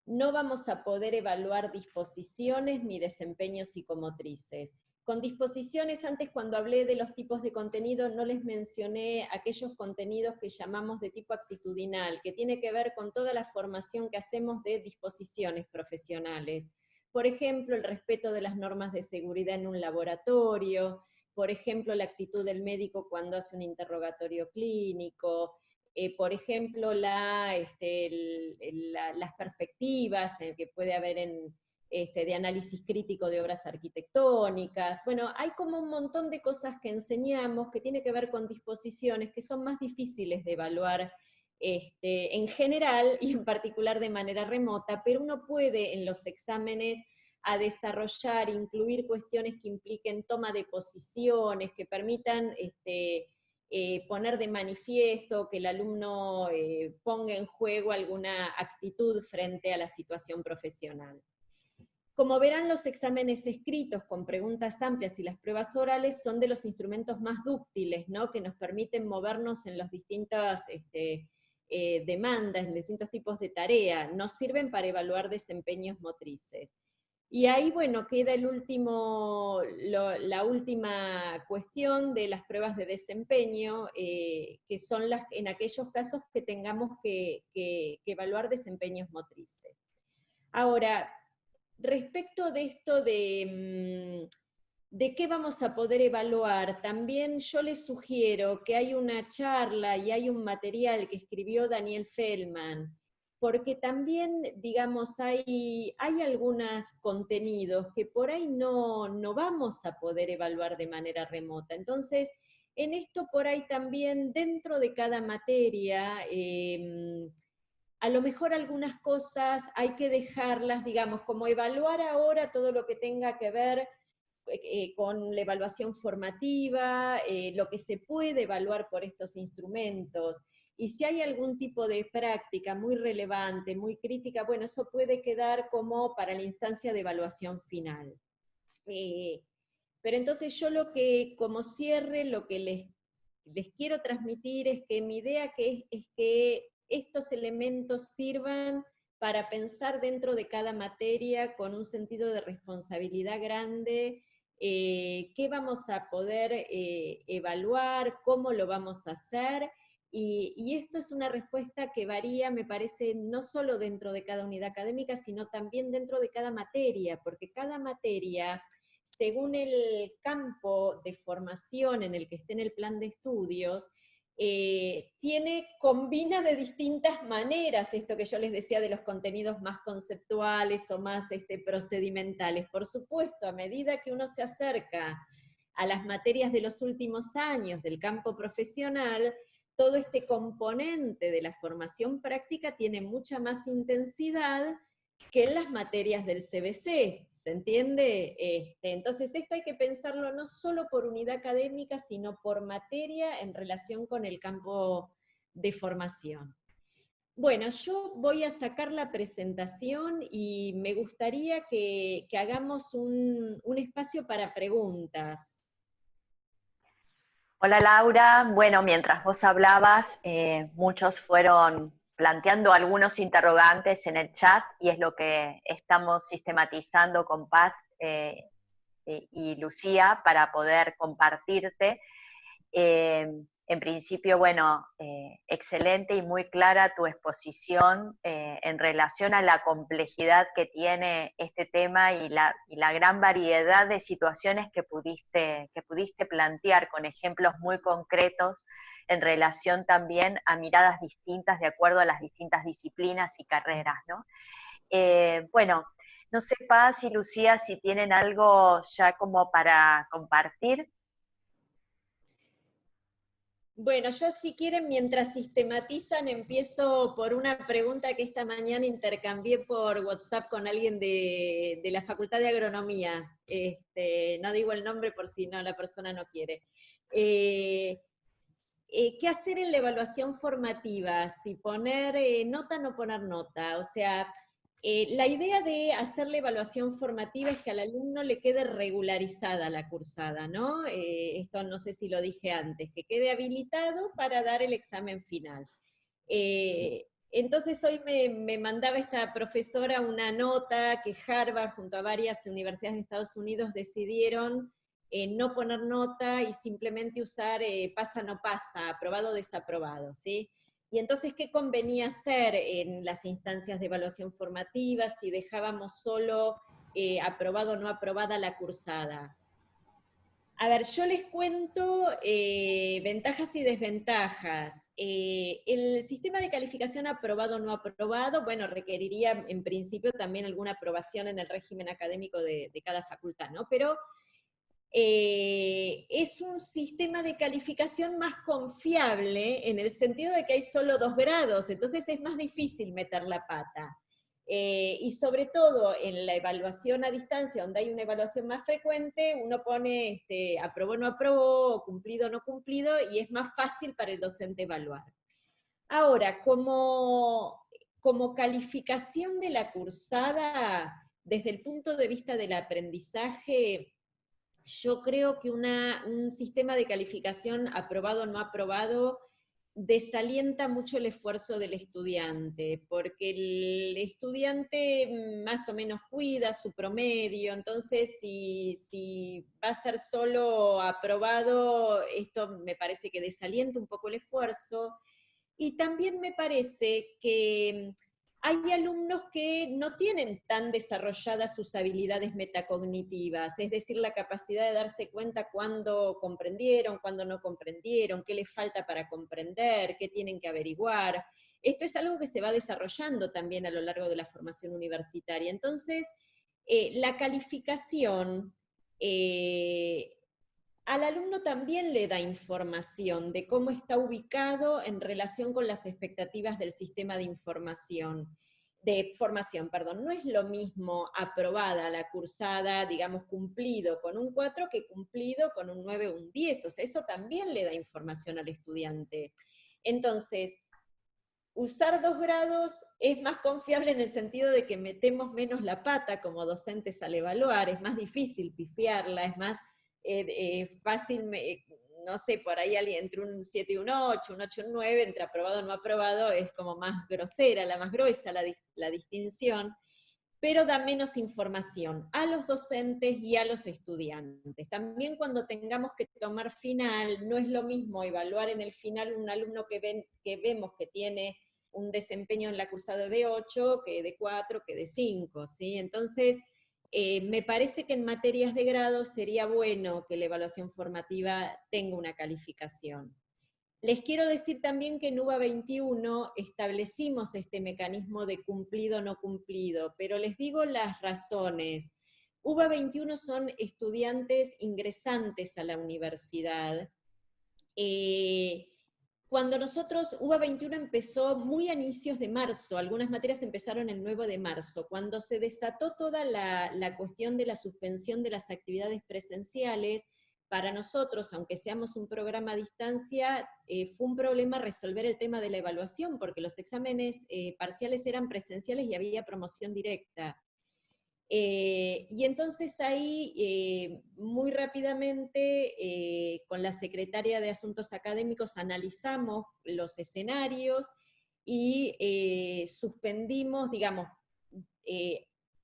No vamos a poder evaluar disposiciones ni desempeños psicomotrices. Con disposiciones, antes cuando hablé de los tipos de contenido, no les mencioné aquellos contenidos que llamamos de tipo actitudinal, que tiene que ver con toda la formación que hacemos de disposiciones profesionales. Por ejemplo, el respeto de las normas de seguridad en un laboratorio, por ejemplo, la actitud del médico cuando hace un interrogatorio clínico, por ejemplo, las perspectivas que puede haber de análisis crítico de obras arquitectónicas. Bueno, hay como un montón de cosas que enseñamos que tiene que ver con disposiciones que son más difíciles de evaluar en general y en particular de manera remota, pero uno puede en los exámenes a desarrollar, incluir cuestiones que impliquen toma de posiciones, que permitan poner de manifiesto, que el alumno ponga en juego alguna actitud frente a la situación profesional. Como verán, los exámenes escritos con preguntas amplias y las pruebas orales son de los instrumentos más dúctiles, ¿no? Que nos permiten movernos en las distintas demandas, en distintos tipos de tarea. Nos sirven para evaluar desempeños motrices. Y ahí, bueno, queda la última cuestión de las pruebas de desempeño, que son en aquellos casos que tengamos que evaluar desempeños motrices. Ahora, respecto de esto de qué vamos a poder evaluar, también yo les sugiero que hay una charla y hay un material que escribió Daniel Feldman, porque también, digamos, hay algunos contenidos que por ahí no vamos a poder evaluar de manera remota. Entonces, en esto por ahí también, dentro de cada materia, a lo mejor algunas cosas hay que dejarlas, digamos, como evaluar ahora todo lo que tenga que ver con la evaluación formativa, lo que se puede evaluar por estos instrumentos. Y si hay algún tipo de práctica muy relevante, muy crítica, bueno, eso puede quedar como para la instancia de evaluación final. Pero entonces yo como cierre, lo que les quiero transmitir es que mi idea es que estos elementos sirvan para pensar dentro de cada materia con un sentido de responsabilidad grande, qué vamos a poder evaluar, cómo lo vamos a hacer, y esto es una respuesta que varía, me parece, no solo dentro de cada unidad académica, sino también dentro de cada materia, porque cada materia según el campo de formación en el que esté en el plan de estudios, combina de distintas maneras esto que yo les decía de los contenidos más conceptuales o más procedimentales. Por supuesto, a medida que uno se acerca a las materias de los últimos años del campo profesional, todo este componente de la formación práctica tiene mucha más intensidad que en las materias del CBC, ¿se entiende? Entonces esto hay que pensarlo no solo por unidad académica, sino por materia en relación con el campo de formación. Bueno, yo voy a sacar la presentación y me gustaría que hagamos un espacio para preguntas. Hola Laura, bueno, mientras vos hablabas, muchos fueron planteando algunos interrogantes en el chat y es lo que estamos sistematizando con Paz y Lucía para poder compartirte. En principio, bueno, excelente y muy clara tu exposición en relación a la complejidad que tiene este tema y la gran variedad de situaciones que pudiste plantear con ejemplos muy concretos en relación también a miradas distintas de acuerdo a las distintas disciplinas y carreras, ¿no? Bueno, no sé, Paz y Lucía, si tienen algo ya como para compartir. Bueno, yo si quieren, mientras sistematizan, empiezo por una pregunta que esta mañana intercambié por WhatsApp con alguien de la Facultad de Agronomía. No digo el nombre por si no la persona no quiere. ¿Qué hacer en la evaluación formativa? Si poner nota o no poner nota. O sea, la idea de hacer la evaluación formativa es que al alumno le quede regularizada la cursada, ¿no? Esto no sé si lo dije antes, que quede habilitado para dar el examen final. Entonces hoy me mandaba esta profesora una nota que Harvard junto a varias universidades de Estados Unidos decidieron no poner nota y simplemente usar pasa no pasa, aprobado o desaprobado, ¿sí? Y entonces, ¿qué convenía hacer en las instancias de evaluación formativa si dejábamos solo aprobado o no aprobada la cursada? A ver, yo les cuento ventajas y desventajas. El sistema de calificación aprobado o no aprobado, bueno, requeriría en principio también alguna aprobación en el régimen académico de cada facultad, ¿no? Pero es un sistema de calificación más confiable en el sentido de que hay solo 2 grados, entonces es más difícil meter la pata. Y sobre todo en la evaluación a distancia, donde hay una evaluación más frecuente, uno pone aprobó, no aprobó, cumplido, no cumplido, y es más fácil para el docente evaluar. Ahora, como calificación de la cursada, desde el punto de vista del aprendizaje, yo creo que un sistema de calificación aprobado o no aprobado desalienta mucho el esfuerzo del estudiante, porque el estudiante más o menos cuida su promedio, entonces si va a ser solo aprobado, esto me parece que desalienta un poco el esfuerzo, y también me parece que hay alumnos que no tienen tan desarrolladas sus habilidades metacognitivas, es decir, la capacidad de darse cuenta cuándo comprendieron, cuándo no comprendieron, qué les falta para comprender, qué tienen que averiguar. Esto es algo que se va desarrollando también a lo largo de la formación universitaria. Entonces, la calificación al alumno también le da información de cómo está ubicado en relación con las expectativas del sistema de formación, perdón. No es lo mismo aprobada la cursada, digamos, cumplido con un 4 que cumplido con un 9 o un 10. O sea, eso también le da información al estudiante. Entonces, usar 2 grados es más confiable en el sentido de que metemos menos la pata como docentes al evaluar, es más difícil pifiarla, es más fácil, no sé, por ahí entre un 7 y un 8, un 8 y un 9, entre aprobado y no aprobado, es como más grosera, la más gruesa la distinción, pero da menos información a los docentes y a los estudiantes. También cuando tengamos que tomar final, no es lo mismo evaluar en el final un alumno que vemos que tiene un desempeño en la cursada de 8, que de 4, que de 5, ¿sí? Entonces, Me parece que en materias de grado sería bueno que la evaluación formativa tenga una calificación. Les quiero decir también que en UBA 21 establecimos este mecanismo de cumplido o no cumplido, pero les digo las razones. UBA 21 son estudiantes ingresantes a la universidad. Cuando nosotros, UBA 21 empezó muy a inicios de marzo, algunas materias empezaron el 9 de marzo, cuando se desató toda la cuestión de la suspensión de las actividades presenciales. Para nosotros, aunque seamos un programa a distancia, fue un problema resolver el tema de la evaluación, porque los exámenes parciales eran presenciales y había promoción directa. Y entonces ahí, muy rápidamente, con la secretaria de Asuntos Académicos analizamos los escenarios y suspendimos, digamos,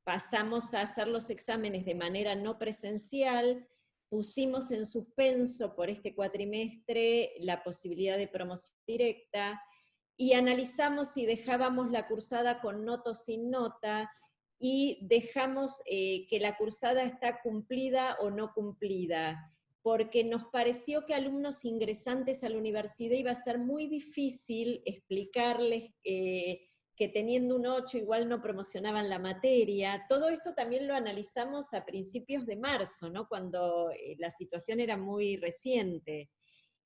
pasamos a hacer los exámenes de manera no presencial, pusimos en suspenso por este cuatrimestre la posibilidad de promoción directa y analizamos si dejábamos la cursada con nota o sin nota, y dejamos que la cursada está cumplida o no cumplida, porque nos pareció que alumnos ingresantes a la universidad iba a ser muy difícil explicarles que teniendo un 8 igual no promocionaban la materia. Todo esto también lo analizamos a principios de marzo, ¿no? Cuando la situación era muy reciente.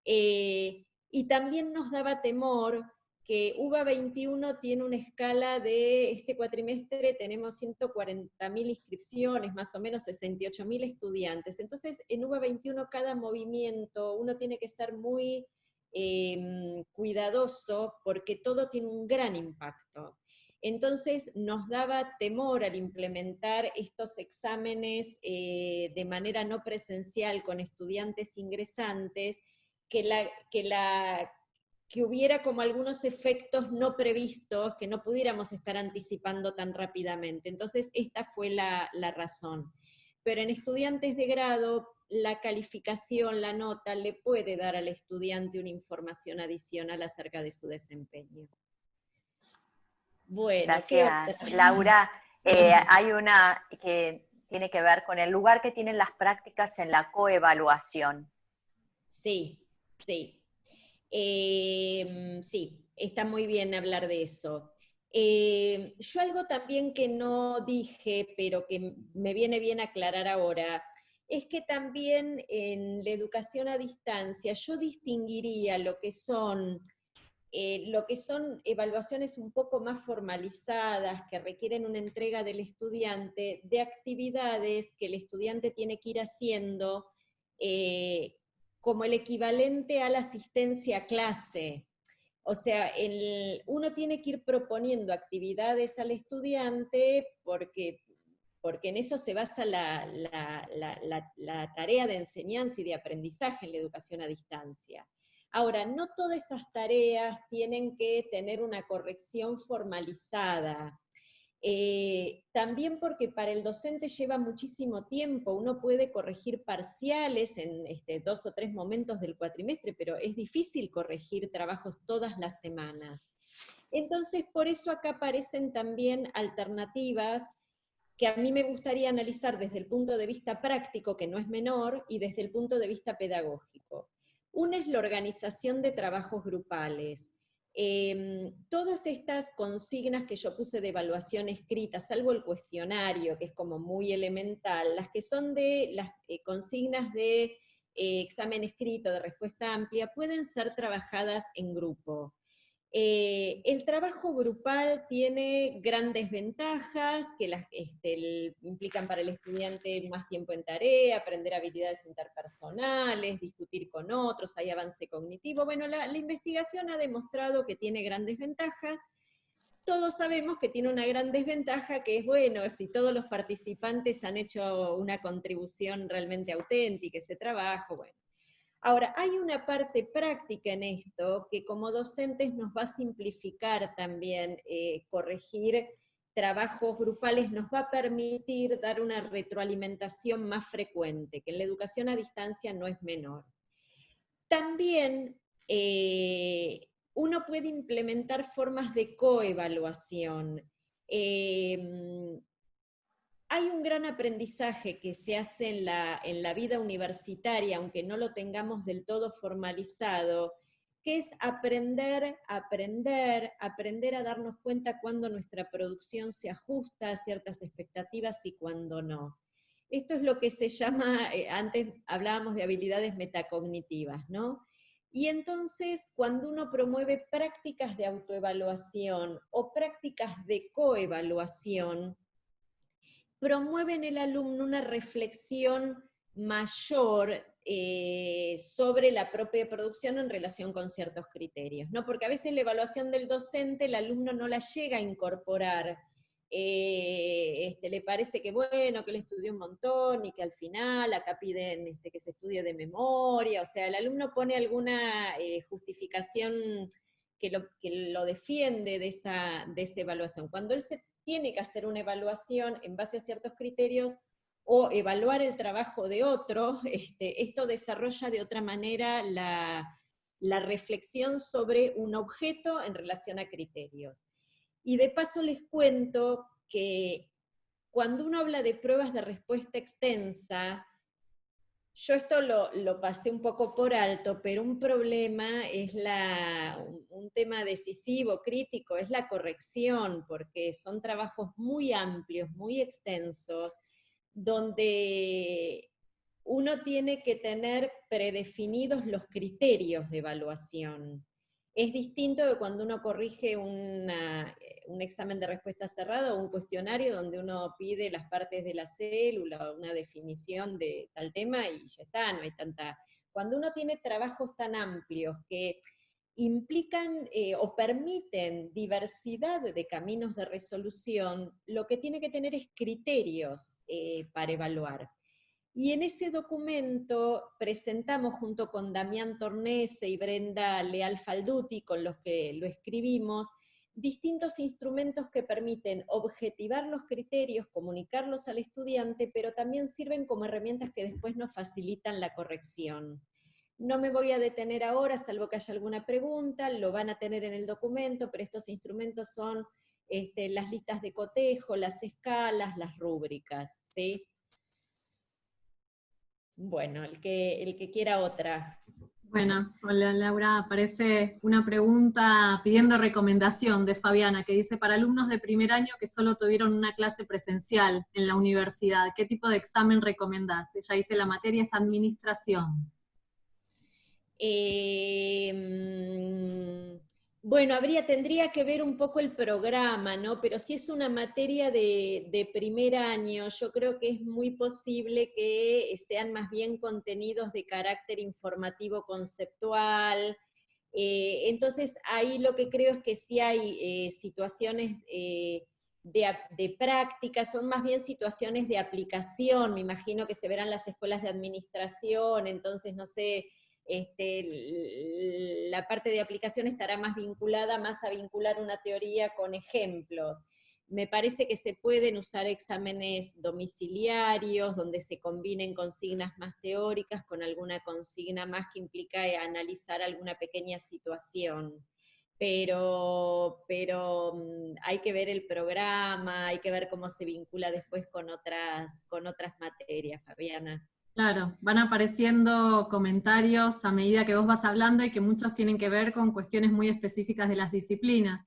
Y también nos daba temor que UBA 21 tiene una escala de, este cuatrimestre tenemos 140.000 inscripciones, más o menos 68.000 estudiantes. Entonces, en UBA 21 cada movimiento, uno tiene que ser muy cuidadoso porque todo tiene un gran impacto. Entonces, nos daba temor al implementar estos exámenes de manera no presencial con estudiantes ingresantes, que hubiera como algunos efectos no previstos, que no pudiéramos estar anticipando tan rápidamente. Entonces, esta fue la razón. Pero en estudiantes de grado, la calificación, la nota, le puede dar al estudiante una información adicional acerca de su desempeño. Bueno, ¿qué otra? Gracias, Laura. Hay una que tiene que ver con el lugar que tienen las prácticas en la coevaluación. Sí, sí. Sí, está muy bien hablar de eso. Yo algo también que no dije, pero que me viene bien aclarar ahora, es que también en la educación a distancia yo distinguiría lo que son evaluaciones un poco más formalizadas, que requieren una entrega del estudiante, de actividades que el estudiante tiene que ir haciendo, como el equivalente a la asistencia a clase. O sea, uno tiene que ir proponiendo actividades al estudiante porque en eso se basa la tarea de enseñanza y de aprendizaje en la educación a distancia. Ahora, no todas esas tareas tienen que tener una corrección formalizada. También porque para el docente lleva muchísimo tiempo, uno puede corregir parciales en 2 o 3 momentos del cuatrimestre, pero es difícil corregir trabajos todas las semanas. Entonces, por eso acá aparecen también alternativas que a mí me gustaría analizar desde el punto de vista práctico, que no es menor, y desde el punto de vista pedagógico. Una es la organización de trabajos grupales. Todas estas consignas que yo puse de evaluación escrita, salvo el cuestionario, que es como muy elemental, las que son de las consignas de examen escrito, de respuesta amplia, pueden ser trabajadas en grupo. El trabajo grupal tiene grandes ventajas que implican para el estudiante más tiempo en tarea, aprender habilidades interpersonales, discutir con otros, hay avance cognitivo. Bueno, la investigación ha demostrado que tiene grandes ventajas. Todos sabemos que tiene una gran desventaja, que es, bueno, si todos los participantes han hecho una contribución realmente auténtica, ese trabajo, bueno. Ahora, hay una parte práctica en esto que como docentes nos va a simplificar también corregir trabajos grupales, nos va a permitir dar una retroalimentación más frecuente, que en la educación a distancia no es menor. También uno puede implementar formas de coevaluación. hay un gran aprendizaje que se hace en la vida universitaria, aunque no lo tengamos del todo formalizado, que es aprender a darnos cuenta cuando nuestra producción se ajusta a ciertas expectativas y cuando no. Esto es lo que se llama, antes hablábamos de habilidades metacognitivas, ¿no? Y entonces, cuando uno promueve prácticas de autoevaluación o prácticas de coevaluación, promueve en el alumno una reflexión mayor sobre la propia producción en relación con ciertos criterios, ¿no? Porque a veces la evaluación del docente el alumno no la llega a incorporar, le parece que bueno, que él estudió un montón y que al final acá piden que se estudie de memoria, o sea, el alumno pone alguna justificación que lo defiende de esa evaluación. Cuando él se tiene que hacer una evaluación en base a ciertos criterios o evaluar el trabajo de otro, esto desarrolla de otra manera la reflexión sobre un objeto en relación a criterios. Y de paso les cuento que cuando uno habla de pruebas de respuesta extensa, yo esto lo pasé un poco por alto, pero un problema es un tema decisivo, crítico, es la corrección, porque son trabajos muy amplios, muy extensos, donde uno tiene que tener predefinidos los criterios de evaluación. Es distinto de cuando uno corrige un examen de respuesta cerrada o un cuestionario donde uno pide las partes de la célula, una definición de tal tema y ya está, no hay tanta... Cuando uno tiene trabajos tan amplios que implican o permiten diversidad de caminos de resolución, lo que tiene que tener es criterios para evaluar. Y en ese documento presentamos junto con Damián Tornese y Brenda Leal Falduti, con los que lo escribimos, distintos instrumentos que permiten objetivar los criterios, comunicarlos al estudiante, pero también sirven como herramientas que después nos facilitan la corrección. No me voy a detener ahora, salvo que haya alguna pregunta, lo van a tener en el documento, pero estos instrumentos son las listas de cotejo, las escalas, las rúbricas, ¿sí? Bueno, el que quiera otra. Bueno, hola Laura, aparece una pregunta pidiendo recomendación de Fabiana, que dice, para alumnos de primer año que solo tuvieron una clase presencial en la universidad, ¿qué tipo de examen recomendás? Ella dice, la materia es administración. Bueno, tendría que ver un poco el programa, ¿no? Pero si es una materia de primer año, yo creo que es muy posible que sean más bien contenidos de carácter informativo conceptual. Entonces, ahí lo que creo es que sí hay situaciones de práctica, son más bien situaciones de aplicación, me imagino que se verán las escuelas de administración, entonces, no sé, la parte de aplicación estará más vinculada, más a vincular una teoría con ejemplos. Me parece que se pueden usar exámenes domiciliarios, donde se combinen consignas más teóricas con alguna consigna más que implica analizar alguna pequeña situación. Pero hay que ver el programa, hay que ver cómo se vincula después con otras materias, Fabiana. Claro, van apareciendo comentarios a medida que vos vas hablando y que muchos tienen que ver con cuestiones muy específicas de las disciplinas.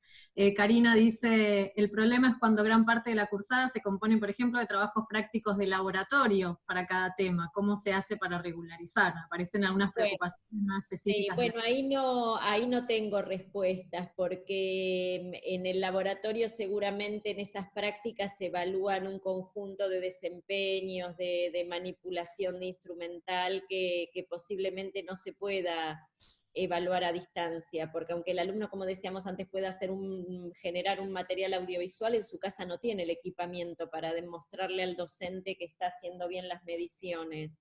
Karina dice, el problema es cuando gran parte de la cursada se compone, por ejemplo, de trabajos prácticos de laboratorio para cada tema. ¿Cómo se hace para regularizar? Aparecen algunas preocupaciones más específicas. Bueno, ahí no tengo respuestas, porque en el laboratorio seguramente en esas prácticas se evalúan un conjunto de desempeños, de manipulación de instrumental que posiblemente no se pueda evaluar a distancia, porque aunque el alumno, como decíamos antes, pueda generar un material audiovisual, en su casa no tiene el equipamiento para demostrarle al docente que está haciendo bien las mediciones.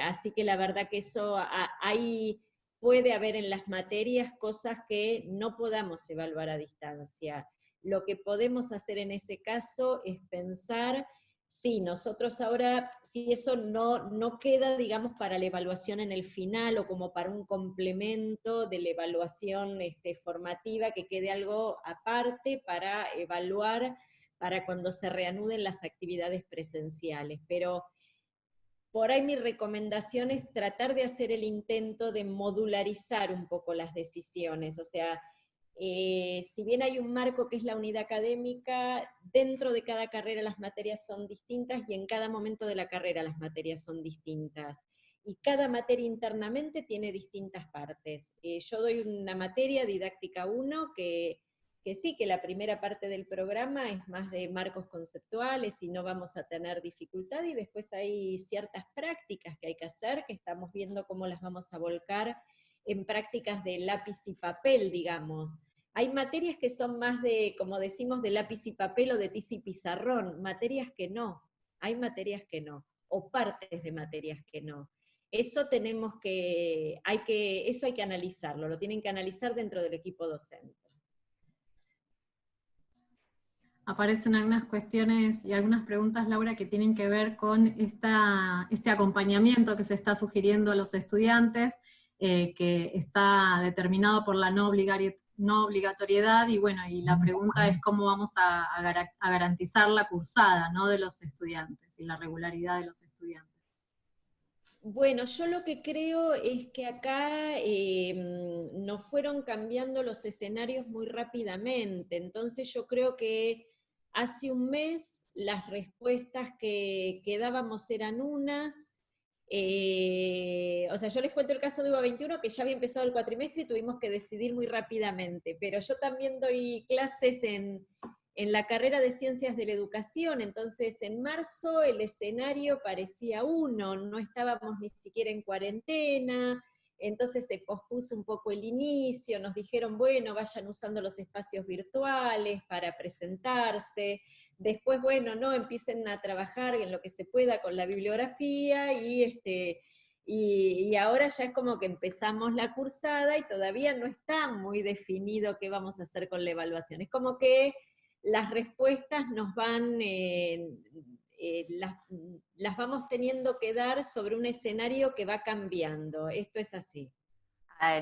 Así que la verdad que eso, ahí puede haber en las materias cosas que no podamos evaluar a distancia. Lo que podemos hacer en ese caso es pensar, sí, nosotros ahora, si eso no queda, digamos, para la evaluación en el final o como para un complemento de la evaluación formativa, que quede algo aparte para evaluar para cuando se reanuden las actividades presenciales, pero por ahí mi recomendación es tratar de hacer el intento de modularizar un poco las decisiones, o sea, si bien hay un marco que es la unidad académica, dentro de cada carrera las materias son distintas y en cada momento de la carrera las materias son distintas. Y cada materia internamente tiene distintas partes. Yo doy una materia, Didáctica 1, que sí, que la primera parte del programa es más de marcos conceptuales y no vamos a tener dificultad, y después hay ciertas prácticas que hay que hacer, que estamos viendo cómo las vamos a volcar en prácticas de lápiz y papel, digamos. Hay materias que son más de, como decimos, de lápiz y papel o de tiza y pizarrón, materias que no, hay materias que no, o partes de materias que no. Eso eso hay que analizarlo, lo tienen que analizar dentro del equipo docente. Aparecen algunas cuestiones y algunas preguntas, Laura, que tienen que ver con este acompañamiento que se está sugiriendo a los estudiantes, que está determinado por la no obligatoriedad, y bueno, y la pregunta es cómo vamos a garantizar la cursada, ¿no?, de los estudiantes y la regularidad de los estudiantes. Bueno, yo lo que creo es que acá nos fueron cambiando los escenarios muy rápidamente, entonces yo creo que hace un mes las respuestas que dábamos eran unas, o sea, yo les cuento el caso de UBA 21, que ya había empezado el cuatrimestre y tuvimos que decidir muy rápidamente, pero yo también doy clases en la carrera de Ciencias de la Educación, entonces en marzo el escenario parecía uno, no estábamos ni siquiera en cuarentena, entonces se pospuso un poco el inicio, nos dijeron, bueno, vayan usando los espacios virtuales para presentarse, después, bueno, no, empiecen a trabajar en lo que se pueda con la bibliografía, y ahora ya es como que empezamos la cursada y todavía no está muy definido qué vamos a hacer con la evaluación, es como que las respuestas nos van, las vamos teniendo que dar sobre un escenario que va cambiando. Esto es así.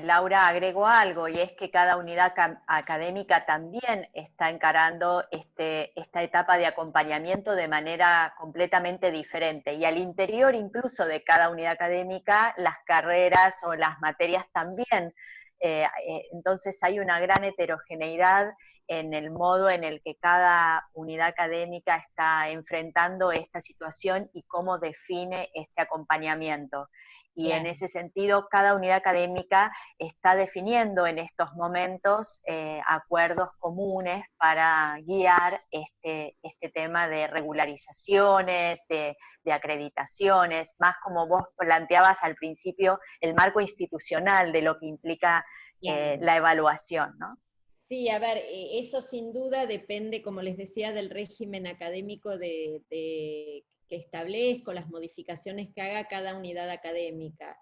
Laura agregó algo, y es que cada unidad académica también está encarando esta etapa de acompañamiento de manera completamente diferente, y al interior incluso de cada unidad académica, las carreras o las materias también. Entonces hay una gran heterogeneidad en el modo en el que cada unidad académica está enfrentando esta situación y cómo define este acompañamiento. Y claro, en ese sentido, cada unidad académica está definiendo en estos momentos acuerdos comunes para guiar este tema de regularizaciones, de acreditaciones, más como vos planteabas al principio, el marco institucional de lo que implica la evaluación, ¿no? Sí, a ver, eso sin duda depende, como les decía, del régimen académico que establezco, las modificaciones que haga cada unidad académica.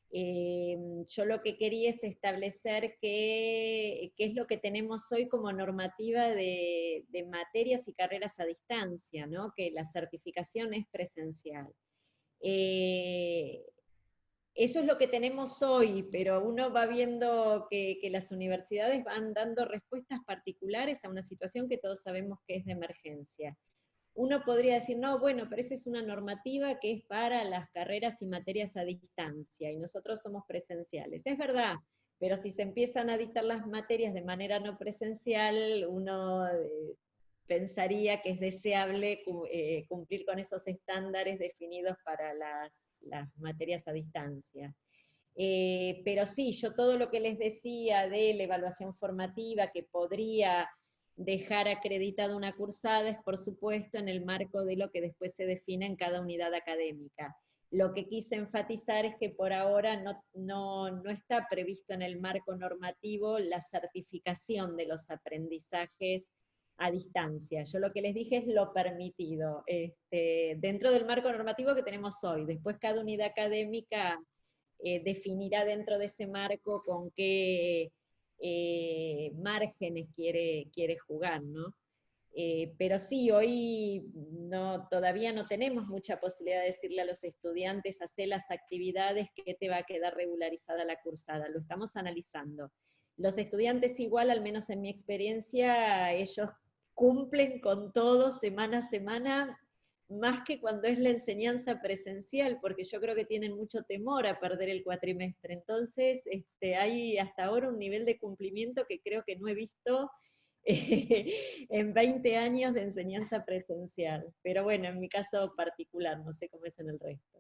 Yo lo que quería es establecer qué es lo que tenemos hoy como normativa de materias y carreras a distancia, ¿no? Que la certificación es presencial. Eso es lo que tenemos hoy, pero uno va viendo que las universidades van dando respuestas particulares a una situación que todos sabemos que es de emergencia. Uno podría decir, no, bueno, pero esa es una normativa que es para las carreras y materias a distancia, y nosotros somos presenciales. Es verdad, pero si se empiezan a dictar las materias de manera no presencial, uno pensaría que es deseable cumplir con esos estándares definidos para las materias a distancia. Pero sí, yo todo lo que les decía de la evaluación formativa que podría dejar acreditada una cursada es, por supuesto, en el marco de lo que después se define en cada unidad académica. Lo que quise enfatizar es que por ahora no está previsto en el marco normativo la certificación de los aprendizajes a distancia. Yo lo que les dije es lo permitido, dentro del marco normativo que tenemos hoy. Después cada unidad académica definirá dentro de ese marco con qué márgenes quiere jugar, ¿no? Pero sí, hoy todavía no tenemos mucha posibilidad de decirle a los estudiantes, hacer las actividades que te va a quedar regularizada la cursada. Lo estamos analizando. Los estudiantes igual, al menos en mi experiencia, ellos cumplen con todo semana a semana, más que cuando es la enseñanza presencial, porque yo creo que tienen mucho temor a perder el cuatrimestre. Entonces, hay hasta ahora un nivel de cumplimiento que creo que no he visto en 20 años de enseñanza presencial. Pero bueno, en mi caso particular, no sé cómo es en el resto.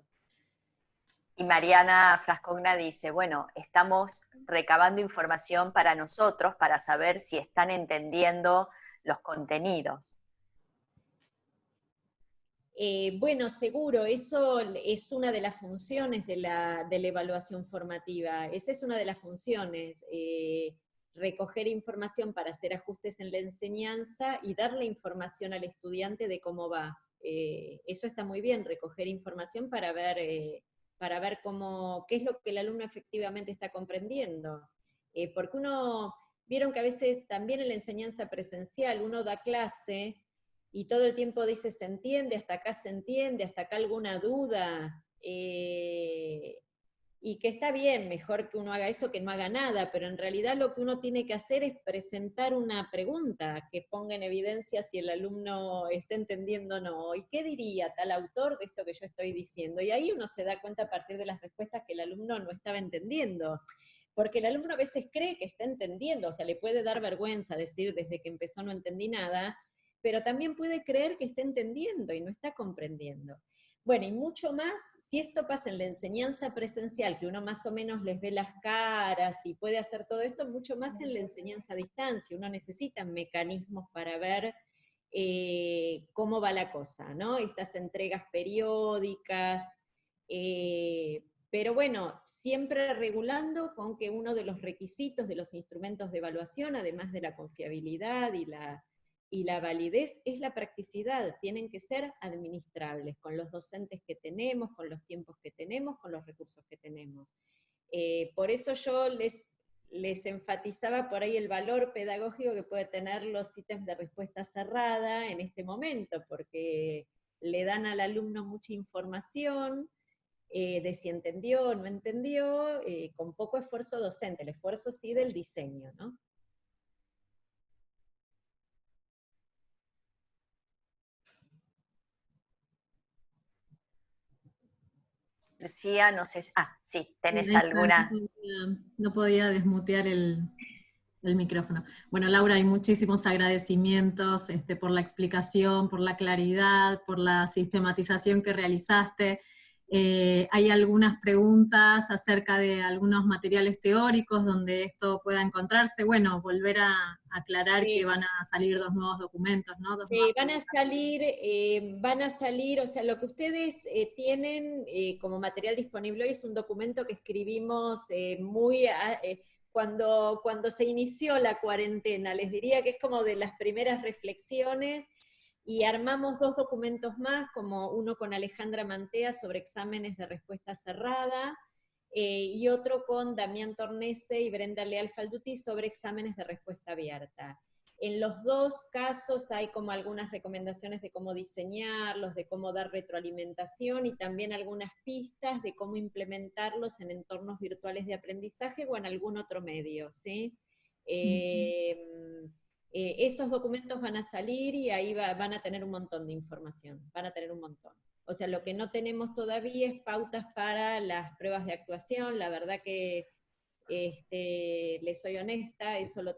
Y Mariana Frascogna dice, bueno, estamos recabando información para nosotros para saber si están entendiendo los contenidos. Bueno, seguro, eso es una de las funciones de la evaluación formativa. Esa es una de las funciones, recoger información para hacer ajustes en la enseñanza y darle información al estudiante de cómo va. Eso está muy bien, recoger información para ver qué es lo que el alumno efectivamente está comprendiendo. Porque vieron que a veces también en la enseñanza presencial uno da clase y todo el tiempo dice, se entiende, hasta acá alguna duda, y que está bien, mejor que uno haga eso que no haga nada, pero en realidad lo que uno tiene que hacer es presentar una pregunta que ponga en evidencia si el alumno está entendiendo o no, y qué diría tal autor de esto que yo estoy diciendo, y ahí uno se da cuenta a partir de las respuestas que el alumno no estaba entendiendo. Porque el alumno a veces cree que está entendiendo, o sea, le puede dar vergüenza decir desde que empezó no entendí nada, pero también puede creer que está entendiendo y no está comprendiendo. Bueno, y mucho más, si esto pasa en la enseñanza presencial, que uno más o menos les ve las caras y puede hacer todo esto, mucho más en la enseñanza a distancia. Uno necesita mecanismos para ver cómo va la cosa, ¿no? Estas entregas periódicas, pero bueno, siempre regulando con que uno de los requisitos de los instrumentos de evaluación, además de la confiabilidad y la validez, es la practicidad. Tienen que ser administrables con los docentes que tenemos, con los tiempos que tenemos, con los recursos que tenemos. Por eso yo les enfatizaba por ahí el valor pedagógico que puede tener los ítems de respuesta cerrada en este momento, porque le dan al alumno mucha información, de si entendió o no entendió, con poco esfuerzo docente, el esfuerzo sí del diseño, ¿no? Lucía, no sé, sí, Ahí tenés está, alguna. no podía desmutear el micrófono. Bueno, Laura, hay muchísimos agradecimientos por la explicación, por la claridad, por la sistematización que realizaste. Hay algunas preguntas acerca de algunos materiales teóricos donde esto pueda encontrarse. Bueno, volver a aclarar Sí. que van a salir 2 nuevos documentos, ¿no? Van a salir, o sea, lo que ustedes tienen como material disponible hoy es un documento que escribimos cuando se inició la cuarentena. Les diría que es como de las primeras reflexiones, y armamos 2 documentos más, como uno con Alejandra Mantea sobre exámenes de respuesta cerrada, y otro con Damián Tornese y Brenda Leal Falduti sobre exámenes de respuesta abierta. En los 2 casos hay como algunas recomendaciones de cómo diseñarlos, de cómo dar retroalimentación, y también algunas pistas de cómo implementarlos en entornos virtuales de aprendizaje o en algún otro medio, ¿sí? Esos documentos van a salir y ahí van a tener un montón de información, van a tener un montón. O sea, lo que no tenemos todavía es pautas para las pruebas de actuación. La verdad que, les soy honesta, eso lo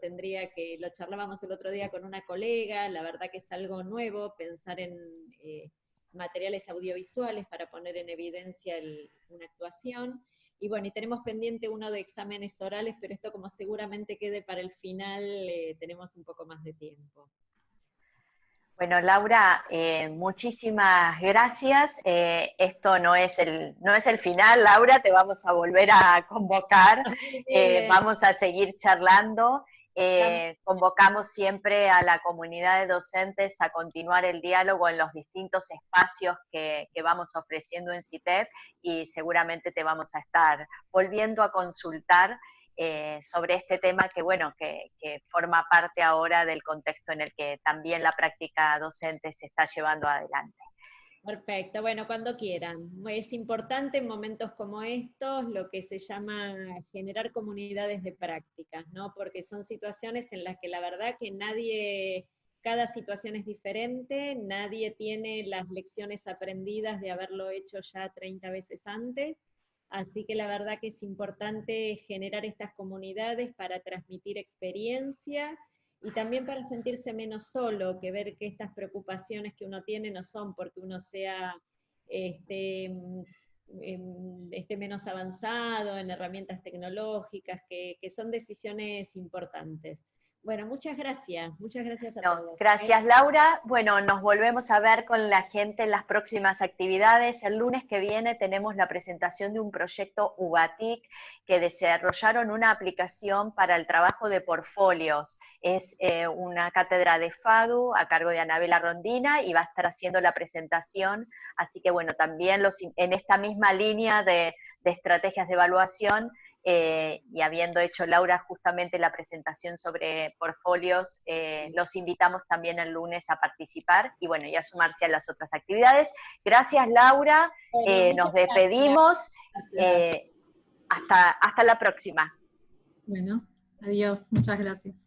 charlábamos el otro día con una colega, la verdad que es algo nuevo, pensar en materiales audiovisuales para poner en evidencia una actuación. Y bueno, y tenemos pendiente uno de exámenes orales, pero esto como seguramente quede para el final, tenemos un poco más de tiempo. Bueno, Laura, muchísimas gracias. Esto no es el final, Laura, te vamos a volver a convocar, vamos a seguir charlando. Convocamos siempre a la comunidad de docentes a continuar el diálogo en los distintos espacios que vamos ofreciendo en CITEP, y seguramente te vamos a estar volviendo a consultar sobre este tema que, bueno, que forma parte ahora del contexto en el que también la práctica docente se está llevando adelante. Perfecto, bueno, cuando quieran. Es importante en momentos como estos lo que se llama generar comunidades de prácticas, ¿no? Porque son situaciones en las que la verdad que nadie cada situación es diferente, nadie tiene las lecciones aprendidas de haberlo hecho ya 30 veces antes, así que la verdad que es importante generar estas comunidades para transmitir experiencia y también para sentirse menos solo, que ver que estas preocupaciones que uno tiene no son porque uno sea menos avanzado en herramientas tecnológicas, que son decisiones importantes. Bueno, muchas gracias a todos. Gracias Laura. Bueno, nos volvemos a ver con la gente en las próximas actividades. El lunes que viene tenemos la presentación de un proyecto UBATIC que desarrollaron una aplicación para el trabajo de portfolios. Es una cátedra de FADU a cargo de Anabela Rondina y va a estar haciendo la presentación, así que bueno, también en esta misma línea de estrategias de evaluación, y habiendo hecho Laura justamente la presentación sobre portfolios, los invitamos también el lunes a participar y bueno, y a sumarse a las otras actividades. Gracias Laura, nos despedimos, hasta la próxima. Bueno, adiós, muchas gracias.